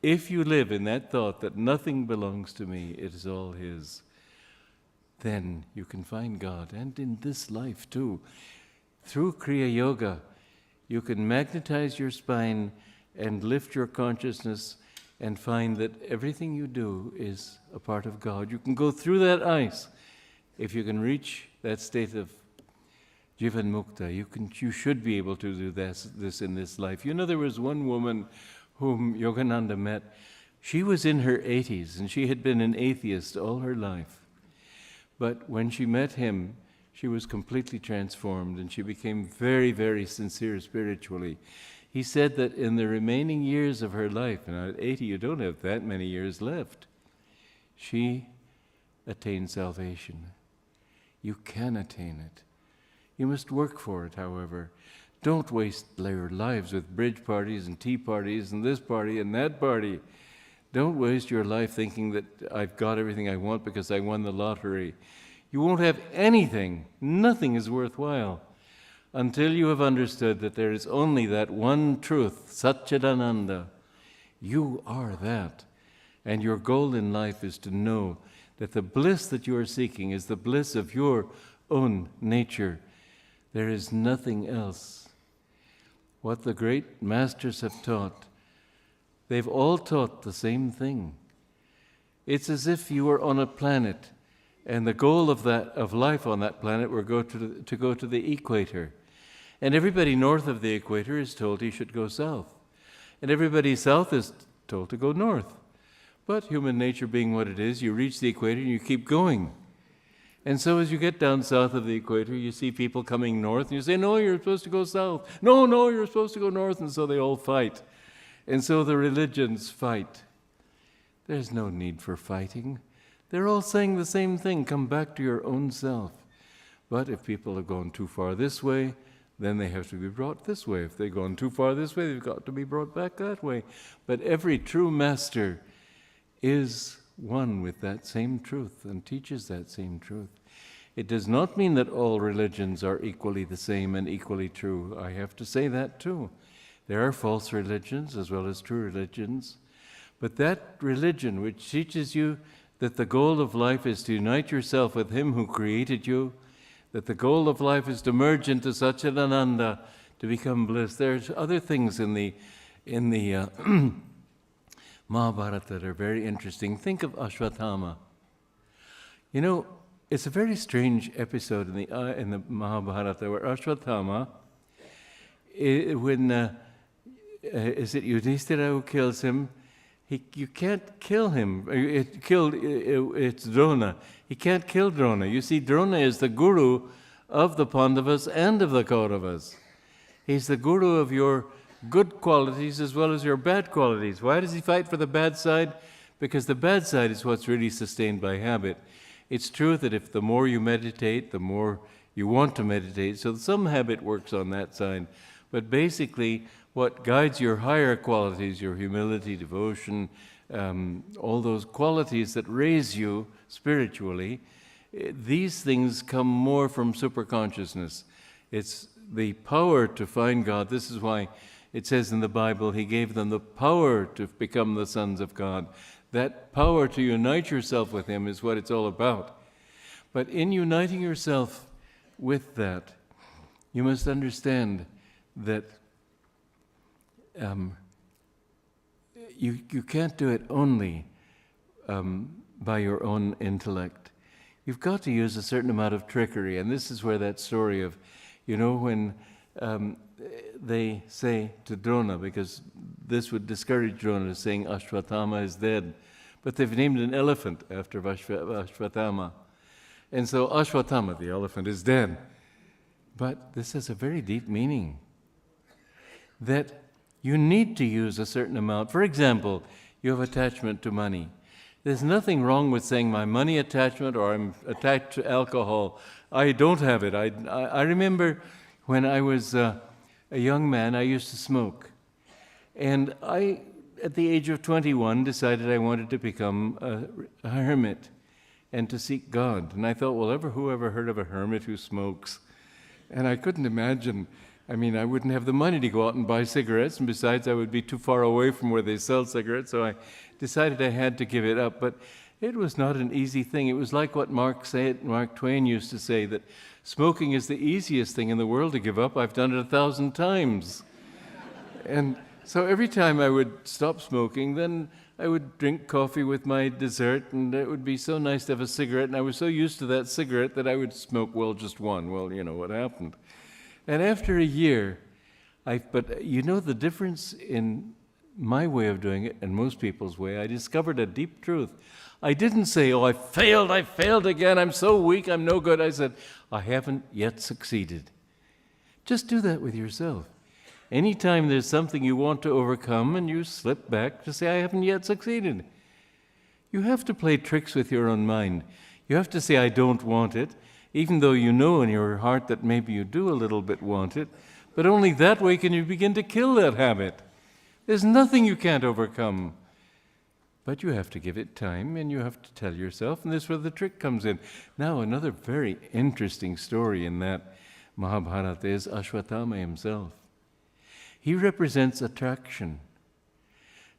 if you live in that thought that nothing belongs to me, it is all His, then you can find God. And in this life too, through Kriya Yoga, you can magnetize your spine and lift your consciousness and find that everything you do is a part of God. You can go through that ice. If you can reach that state of Jivan Mukta, you should be able to do this in this life. You know, there was one woman whom Yogananda met. She was in her 80s, and she had been an atheist all her life. But when she met him, she was completely transformed, and she became very, very sincere spiritually. He said that in the remaining years of her life, and at 80 you don't have that many years left, she attained salvation. You can attain it. You must work for it, however. Don't waste your lives with bridge parties and tea parties and this party and that party. Don't waste your life thinking that I've got everything I want because I won the lottery. You won't have anything. Nothing is worthwhile until you have understood that there is only that one truth, Satchidananda. You are that. And your goal in life is to know that the bliss that you are seeking is the bliss of your own nature. There is nothing else. What the great masters have taught, they've all taught the same thing. It's as if you were on a planet, and the goal of life on that planet were to go to the equator. And everybody north of the equator is told he should go south. And everybody south is told to go north. But human nature being what it is, you reach the equator and you keep going. And so as you get down south of the equator, you see people coming north, and you say, no, you're supposed to go south. No, you're supposed to go north. And so they all fight. And so the religions fight. There's no need for fighting. They're all saying the same thing. Come back to your own self. But if people have gone too far this way, then they have to be brought this way. If they've gone too far this way, they've got to be brought back that way. But every true master is one with that same truth and teaches that same truth. It does not mean that all religions are equally the same and equally true. I have to say that too. There are false religions as well as true religions. But that religion which teaches you that the goal of life is to unite yourself with Him who created you, that the goal of life is to merge into Satchidananda, to become bliss. There's other things in the Mahabharata that are very interesting. Think of Ashwatthama. You know, it's a very strange episode in the Mahabharata where Ashwatthama, is it Yudhishthira who kills him? You can't kill him. It's Drona. He can't kill Drona. You see, Drona is the guru of the Pandavas and of the Kauravas. He's the guru of your good qualities as well as your bad qualities. Why does he fight for the bad side? Because the bad side is what's really sustained by habit. It's true that if the more you meditate, the more you want to meditate. So some habit works on that side. But basically, what guides your higher qualities, your humility, devotion, all those qualities that raise you spiritually, these things come more from superconsciousness. It's the power to find God. This is why it says in the Bible, He gave them the power to become the sons of God. That power to unite yourself with Him is what it's all about. But in uniting yourself with that, you must understand that you can't do it only by your own intellect. You've got to use a certain amount of trickery, and this is where that story of, when they say to Drona, because this would discourage Drona, saying Ashwatthama is dead, but they've named an elephant after Ashwatthama. And so Ashwatthama, the elephant, is dead. But this has a very deep meaning, that you need to use a certain amount. For example, you have attachment to money. There's nothing wrong with saying my money attachment or I'm attached to alcohol. I don't have it. I remember when I was a young man, I used to smoke. And I at the age of 21, decided I wanted to become a hermit and to seek God. And I thought, well, who ever heard of a hermit who smokes? And I couldn't imagine. I mean, I wouldn't have the money to go out and buy cigarettes, and besides, I would be too far away from where they sell cigarettes, so I decided I had to give it up. But it was not an easy thing. It was like what Mark Twain used to say, that smoking is the easiest thing in the world to give up. I've done it 1,000 times. And so every time I would stop smoking, then I would drink coffee with my dessert, and it would be so nice to have a cigarette, and I was so used to that cigarette that I would smoke, well, just one. Well, you know what happened. And after a year, but you know the difference in my way of doing it and most people's way, I discovered a deep truth. I didn't say, oh, I failed again, I'm so weak, I'm no good. I said, I haven't yet succeeded. Just do that with yourself. Anytime there's something you want to overcome and you slip back to say, I haven't yet succeeded. You have to play tricks with your own mind. You have to say, I don't want it, even though you know in your heart that maybe you do a little bit want it, but only that way can you begin to kill that habit. There's nothing you can't overcome. But you have to give it time, and you have to tell yourself, and this is where the trick comes in. Now, another very interesting story in that Mahabharata is Ashwatthama himself. He represents attraction.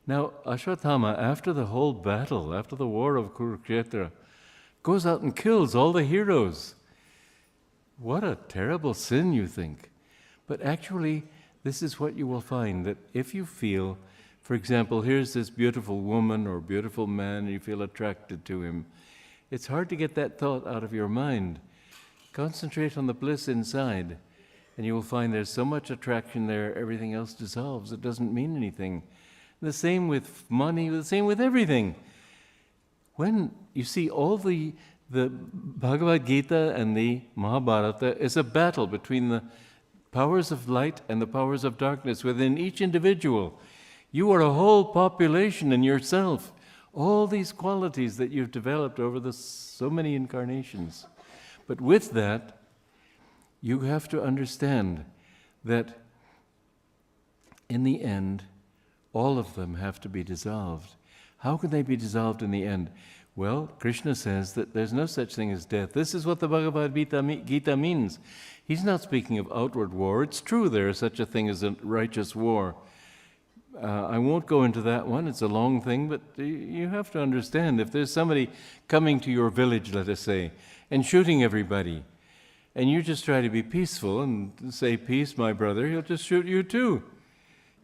Now, Ashwatthama, after the whole battle, after the war of Kurukshetra, goes out and kills all the heroes. What a terrible sin, you think. But actually, this is what you will find, that if you feel, for example, here's this beautiful woman or beautiful man, and you feel attracted to him, it's hard to get that thought out of your mind. Concentrate on the bliss inside, and you will find there's so much attraction there, everything else dissolves. It doesn't mean anything. The same with money, the same with everything. When you see all the Bhagavad Gita and the Mahabharata is a battle between the powers of light and the powers of darkness within each individual. You are a whole population in yourself. All these qualities that you've developed over so many incarnations. But with that, you have to understand that in the end, all of them have to be dissolved. How can they be dissolved in the end? Well, Krishna says that there's no such thing as death. This is what the Bhagavad Gita means. He's not speaking of outward war. It's true there is such a thing as a righteous war. I won't go into that one. It's a long thing, but you have to understand, if there's somebody coming to your village, let us say, and shooting everybody, and you just try to be peaceful and say, peace, my brother, he'll just shoot you too.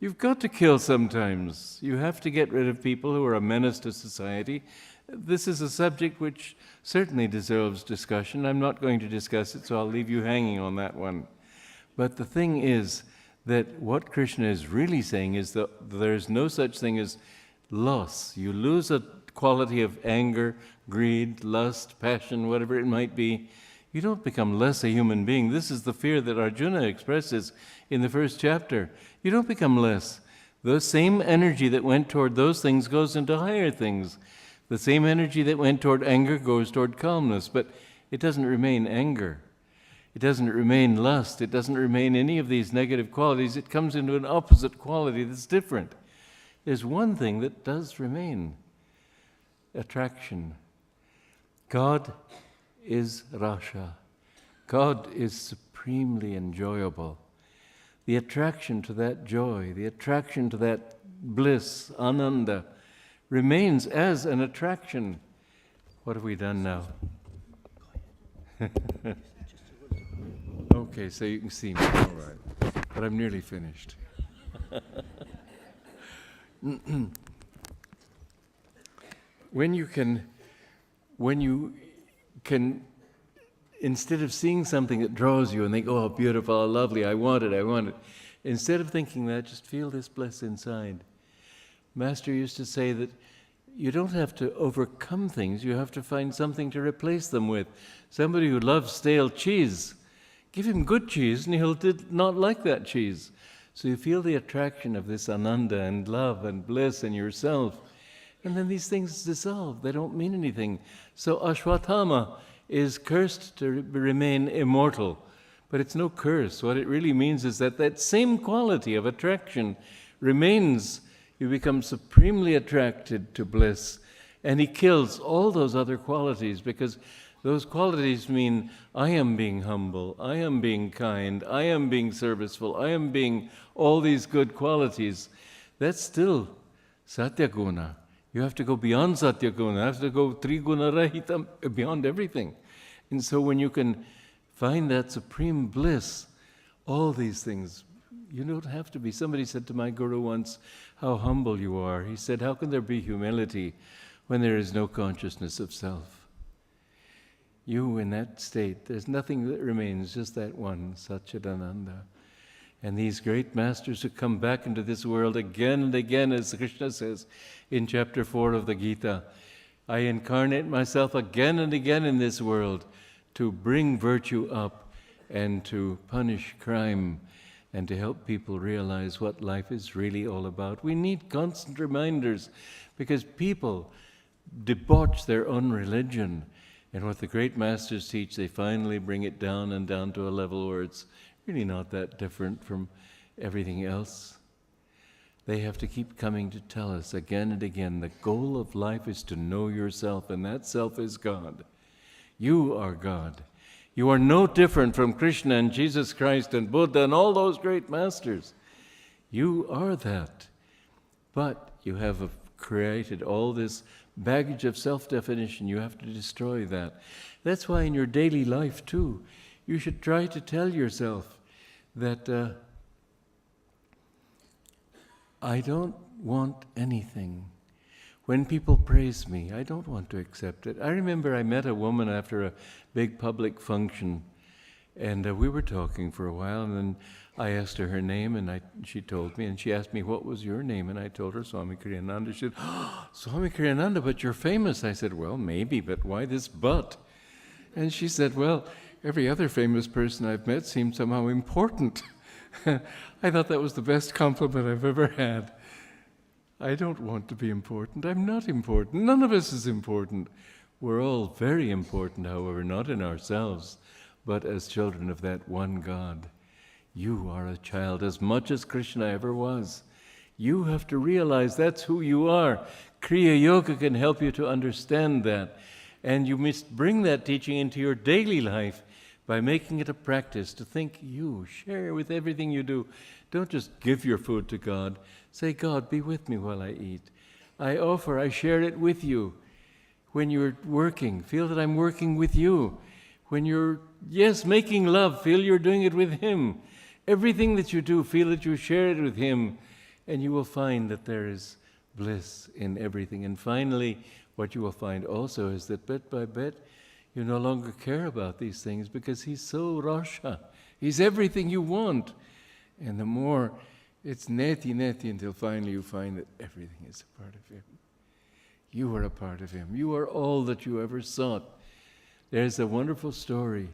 You've got to kill sometimes. You have to get rid of people who are a menace to society. This is a subject which certainly deserves discussion. I'm not going to discuss it, so I'll leave you hanging on that one. But the thing is that what Krishna is really saying is that there's no such thing as loss. You lose a quality of anger, greed, lust, passion, whatever it might be. You don't become less a human being. This is the fear that Arjuna expresses in the first chapter. You don't become less. The same energy that went toward those things goes into higher things. The same energy that went toward anger goes toward calmness, but it doesn't remain anger. It doesn't remain lust. It doesn't remain any of these negative qualities. It comes into an opposite quality that's different. There's one thing that does remain: attraction. God is Rasha. God is supremely enjoyable. The attraction to that joy, the attraction to that bliss, Ananda, remains as an attraction. What have we done now? Okay, so you can see me, all right. But I'm nearly finished. When you can, instead of seeing something that draws you and think, oh, beautiful, oh, lovely, I want it, instead of thinking that, just feel this bliss inside. Master used to say that you don't have to overcome things, you have to find something to replace them with. Somebody who loves stale cheese, give him good cheese and he'll not like that cheese. So you feel the attraction of this ananda and love and bliss in yourself. And then these things dissolve, they don't mean anything. So Ashwatthama is cursed to remain immortal, but it's no curse. What it really means is that that same quality of attraction remains You become supremely attracted to bliss. And he kills all those other qualities, because those qualities mean I am being humble, I am being kind, I am being serviceful, I am being all these good qualities. That's still Satyaguna. You have to go beyond Satyaguna. You have to go Triguna Rahitam, beyond everything. And so when you can find that supreme bliss, all these things, you don't have to be. Somebody said to my guru once, how humble you are. He said, how can there be humility when there is no consciousness of self? You in that state, there's nothing that remains, just that one, Satchidananda. And these great masters who come back into this world again and again, as Krishna says in chapter 4 of the Gita, I incarnate myself again and again in this world to bring virtue up and to punish crime and to help people realize what life is really all about. We need constant reminders, because people debauch their own religion. And what the great masters teach, they finally bring it down and down to a level where it's really not that different from everything else. They have to keep coming to tell us again and again, the goal of life is to know yourself, and that self is God. You are God. You are no different from Krishna and Jesus Christ and Buddha and all those great masters. You are that. But you have created all this baggage of self-definition. You have to destroy that. That's why in your daily life, too, you should try to tell yourself that I don't want anything. When people praise me, I don't want to accept it. I remember I met a woman after a big public function, and we were talking for a while, and then I asked her name, and she told me, and she asked me, what was your name? And I told her, Swami Kriyananda. She said, oh, Swami Kriyananda, but you're famous. I said, well, maybe, but why this but? And she said, well, every other famous person I've met seemed somehow important. I thought that was the best compliment I've ever had. I don't want to be important. I'm not important. None of us is important. We're all very important, however, not in ourselves, but as children of that one God. You are a child as much as Krishna ever was. You have to realize that's who you are. Kriya Yoga can help you to understand that. And you must bring that teaching into your daily life by making it a practice to think you, share with everything you do. Don't just give your food to God. Say, God, be with me while I eat. I share it with you. When you're working, feel that I'm working with you. When you're, making love, feel you're doing it with Him. Everything that you do, feel that you share it with Him, and you will find that there is bliss in everything. And finally, what you will find also is that bit by bit, you no longer care about these things, because He's so Rasha. He's everything you want. And the more, it's neti until finally you find that everything is a part of Him. You are a part of Him. You are all that you ever sought. There's a wonderful story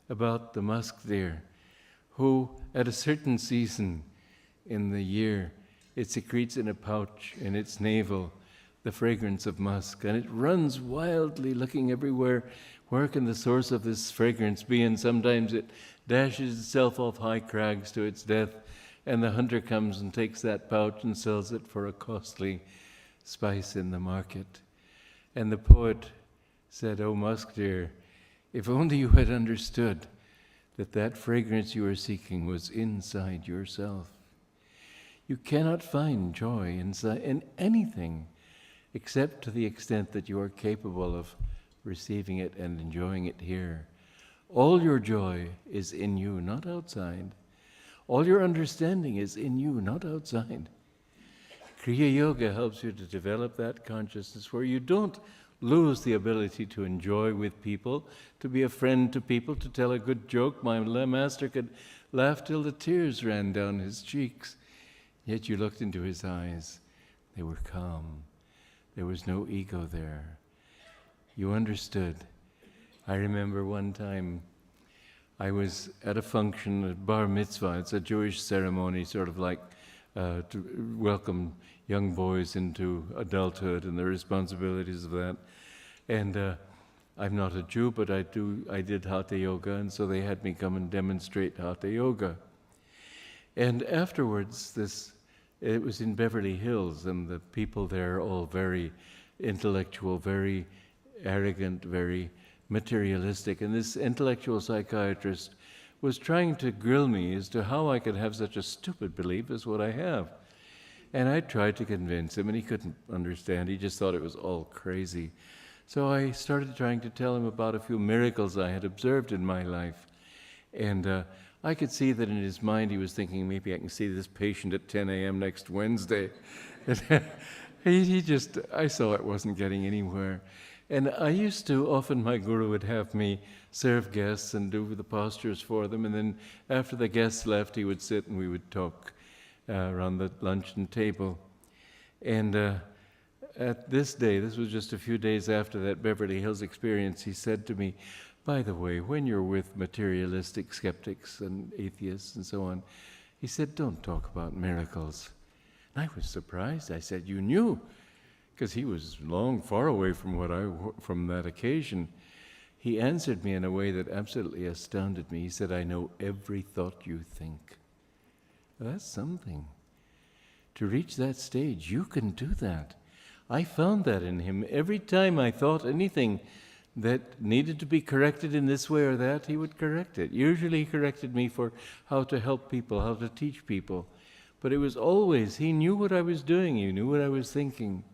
about the musk deer, who at a certain season in the year, it secretes in a pouch in its navel the fragrance of musk, and it runs wildly looking everywhere. Where can the source of this fragrance be? And sometimes it dashes itself off high crags to its death, and the hunter comes and takes that pouch and sells it for a costly spice in the market. And the poet said, "O musk deer, if only you had understood that that fragrance you are seeking was inside yourself. You cannot find joy in anything except to the extent that you are capable of receiving it and enjoying it here. All your joy is in you, not outside. All your understanding is in you, not outside." Kriya Yoga helps you to develop that consciousness where you don't lose the ability to enjoy with people, to be a friend to people, to tell a good joke. My master could laugh till the tears ran down his cheeks. Yet you looked into his eyes. They were calm. There was no ego there. You understood. I remember one time I was at a function at Bar Mitzvah. It's a Jewish ceremony, sort of like to welcome young boys into adulthood and the responsibilities of that. And I'm not a Jew, but I did Hatha Yoga, and so they had me come and demonstrate Hatha Yoga. And afterwards, this It was in Beverly Hills, and the people there are all very intellectual, very arrogant, very materialistic. And this intellectual psychiatrist was trying to grill me as to how I could have such a stupid belief as what I have. And I tried to convince him, and he couldn't understand. He just thought it was all crazy. So I started trying to tell him about a few miracles I had observed in my life. And I could see that in his mind he was thinking, maybe I can see this patient at 10 a.m. next Wednesday. I saw it wasn't getting anywhere. And I used to, often my guru would have me serve guests and do the postures for them. And then after the guests left, he would sit and we would talk around the luncheon table. And at this day, this was just a few days after that Beverly Hills experience, he said to me, by the way, when you're with materialistic skeptics and atheists and so on, he said, don't talk about miracles. And I was surprised. I said, you knew? Because he was far away from that occasion. He answered me in a way that absolutely astounded me. He said, I know every thought you think. Well, that's something. To reach that stage, you can do that. I found that in him. Every time I thought anything that needed to be corrected in this way or that, he would correct it. Usually he corrected me for how to help people, how to teach people. But it was always, he knew what I was doing, he knew what I was thinking.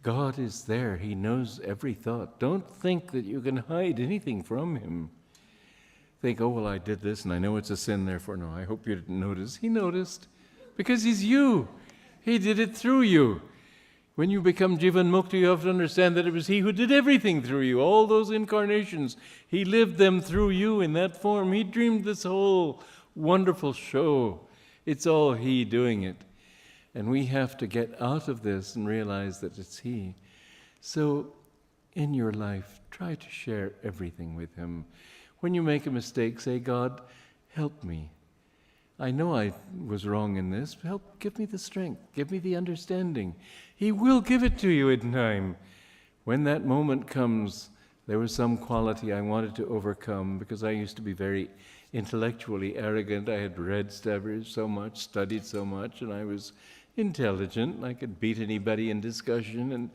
God is there, he knows every thought. Don't think that you can hide anything from him. Think, oh, well, I did this and I know it's a sin, therefore, no, I hope you didn't notice. He noticed, because he's you. He did it through you. When you become Jivan Mukta, you have to understand that it was he who did everything through you. All those incarnations, he lived them through you in that form. He dreamed this whole wonderful show. It's all he doing it. And we have to get out of this and realize that it's he. So in your life, try to share everything with him. When you make a mistake, say, God, help me. I know I was wrong in this. Help, give me the strength. Give me the understanding. He will give it to you in time. When that moment comes, there was some quality I wanted to overcome because I used to be very intellectually arrogant. I had read so much, studied so much, and I was intelligent. I could beat anybody in discussion, and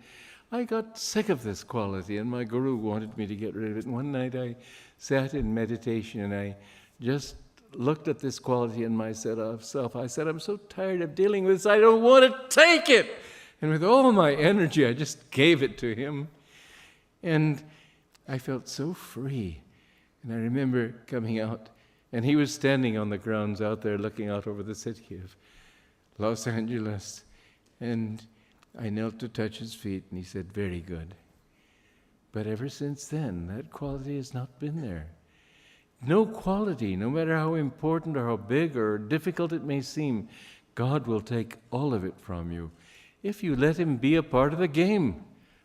I got sick of this quality, and my guru wanted me to get rid of it. And one night I sat in meditation, and I just looked at this quality in myself. I said, I'm so tired of dealing with this, I don't want to take it. And with all my energy, I just gave it to him. And I felt so free. And I remember coming out, and he was standing on the grounds out there looking out over the city of Los Angeles. And I knelt to touch his feet, and he said, very good. But ever since then, that quality has not been there. No quality, no matter how important or how big or difficult it may seem, God will take all of it from you if you let him be a part of the game.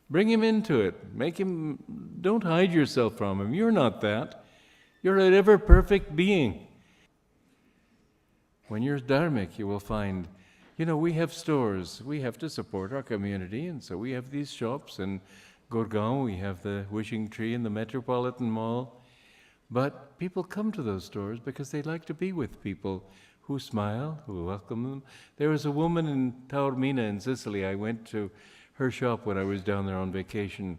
Bring him into it. Don't hide yourself from him. You're not that. You're an ever-perfect being. When you're dharmic, you will find, we have stores. We have to support our community, and so we have these shops. In Gurgaon, we have the Wishing Tree in the Metropolitan Mall. But people come to those stores because they like to be with people who smile, who welcome them. There was a woman in Taormina in Sicily. I went to her shop when I was down there on vacation.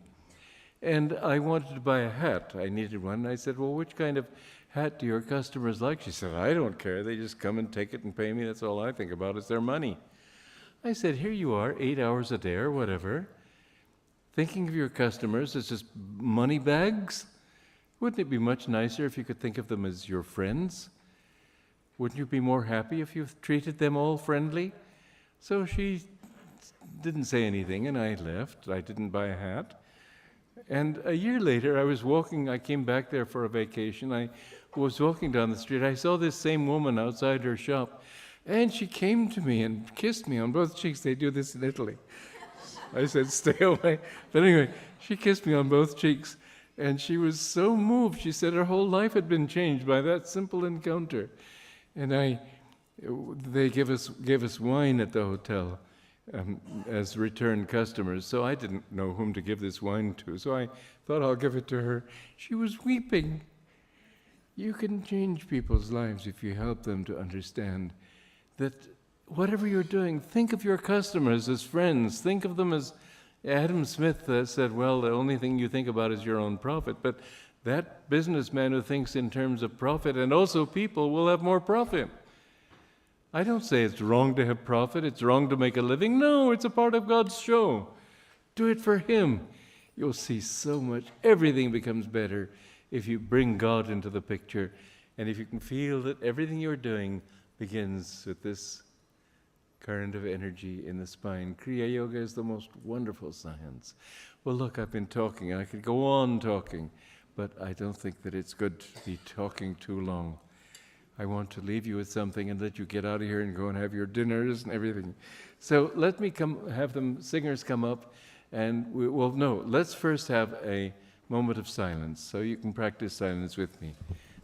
And I wanted to buy a hat. I needed one. I said, well, which kind of hat do your customers like? She said, I don't care. They just come and take it and pay me. That's all I think about is their money. I said, here you are, 8 hours a day or whatever, thinking of your customers as just money bags? Wouldn't it be much nicer if you could think of them as your friends? Wouldn't you be more happy if you treated them all friendly? So she didn't say anything, and I left. I didn't buy a hat. And a year later, I came back there for a vacation. I was walking down the street. I saw this same woman outside her shop, and she came to me and kissed me on both cheeks. They do this in Italy. I said, stay away. But anyway, she kissed me on both cheeks. And she was so moved. She said her whole life had been changed by that simple encounter. And they gave us wine at the hotel as return customers. So I didn't know whom to give this wine to. So I thought I'll give it to her. She was weeping. You can change people's lives if you help them to understand that whatever you're doing, think of your customers as friends. Think of them as Adam Smith said, well, the only thing you think about is your own profit. But that businessman who thinks in terms of profit and also people will have more profit. I don't say it's wrong to have profit, it's wrong to make a living. No, it's a part of God's show. Do it for Him. You'll see so much. Everything becomes better if you bring God into the picture. And if you can feel that everything you're doing begins with this current of energy in the spine. Kriya Yoga is the most wonderful science. Well, look, I've been talking. I could go on talking, but I don't think that it's good to be talking too long. I want to leave you with something and let you get out of here and go and have your dinners and everything. So let me have the singers come up, and let's first have a moment of silence, so you can practice silence with me.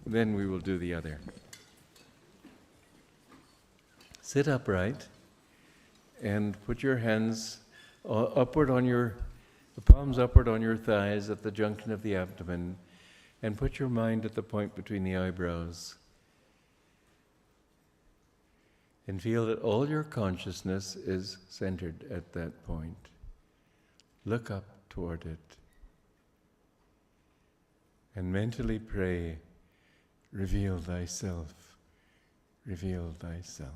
Then we will do the other. Sit upright and put your hands upward on the palms upward on your thighs at the junction of the abdomen, and put your mind at the point between the eyebrows. And feel that all your consciousness is centered at that point. Look up toward it. And mentally pray, reveal thyself, reveal thyself.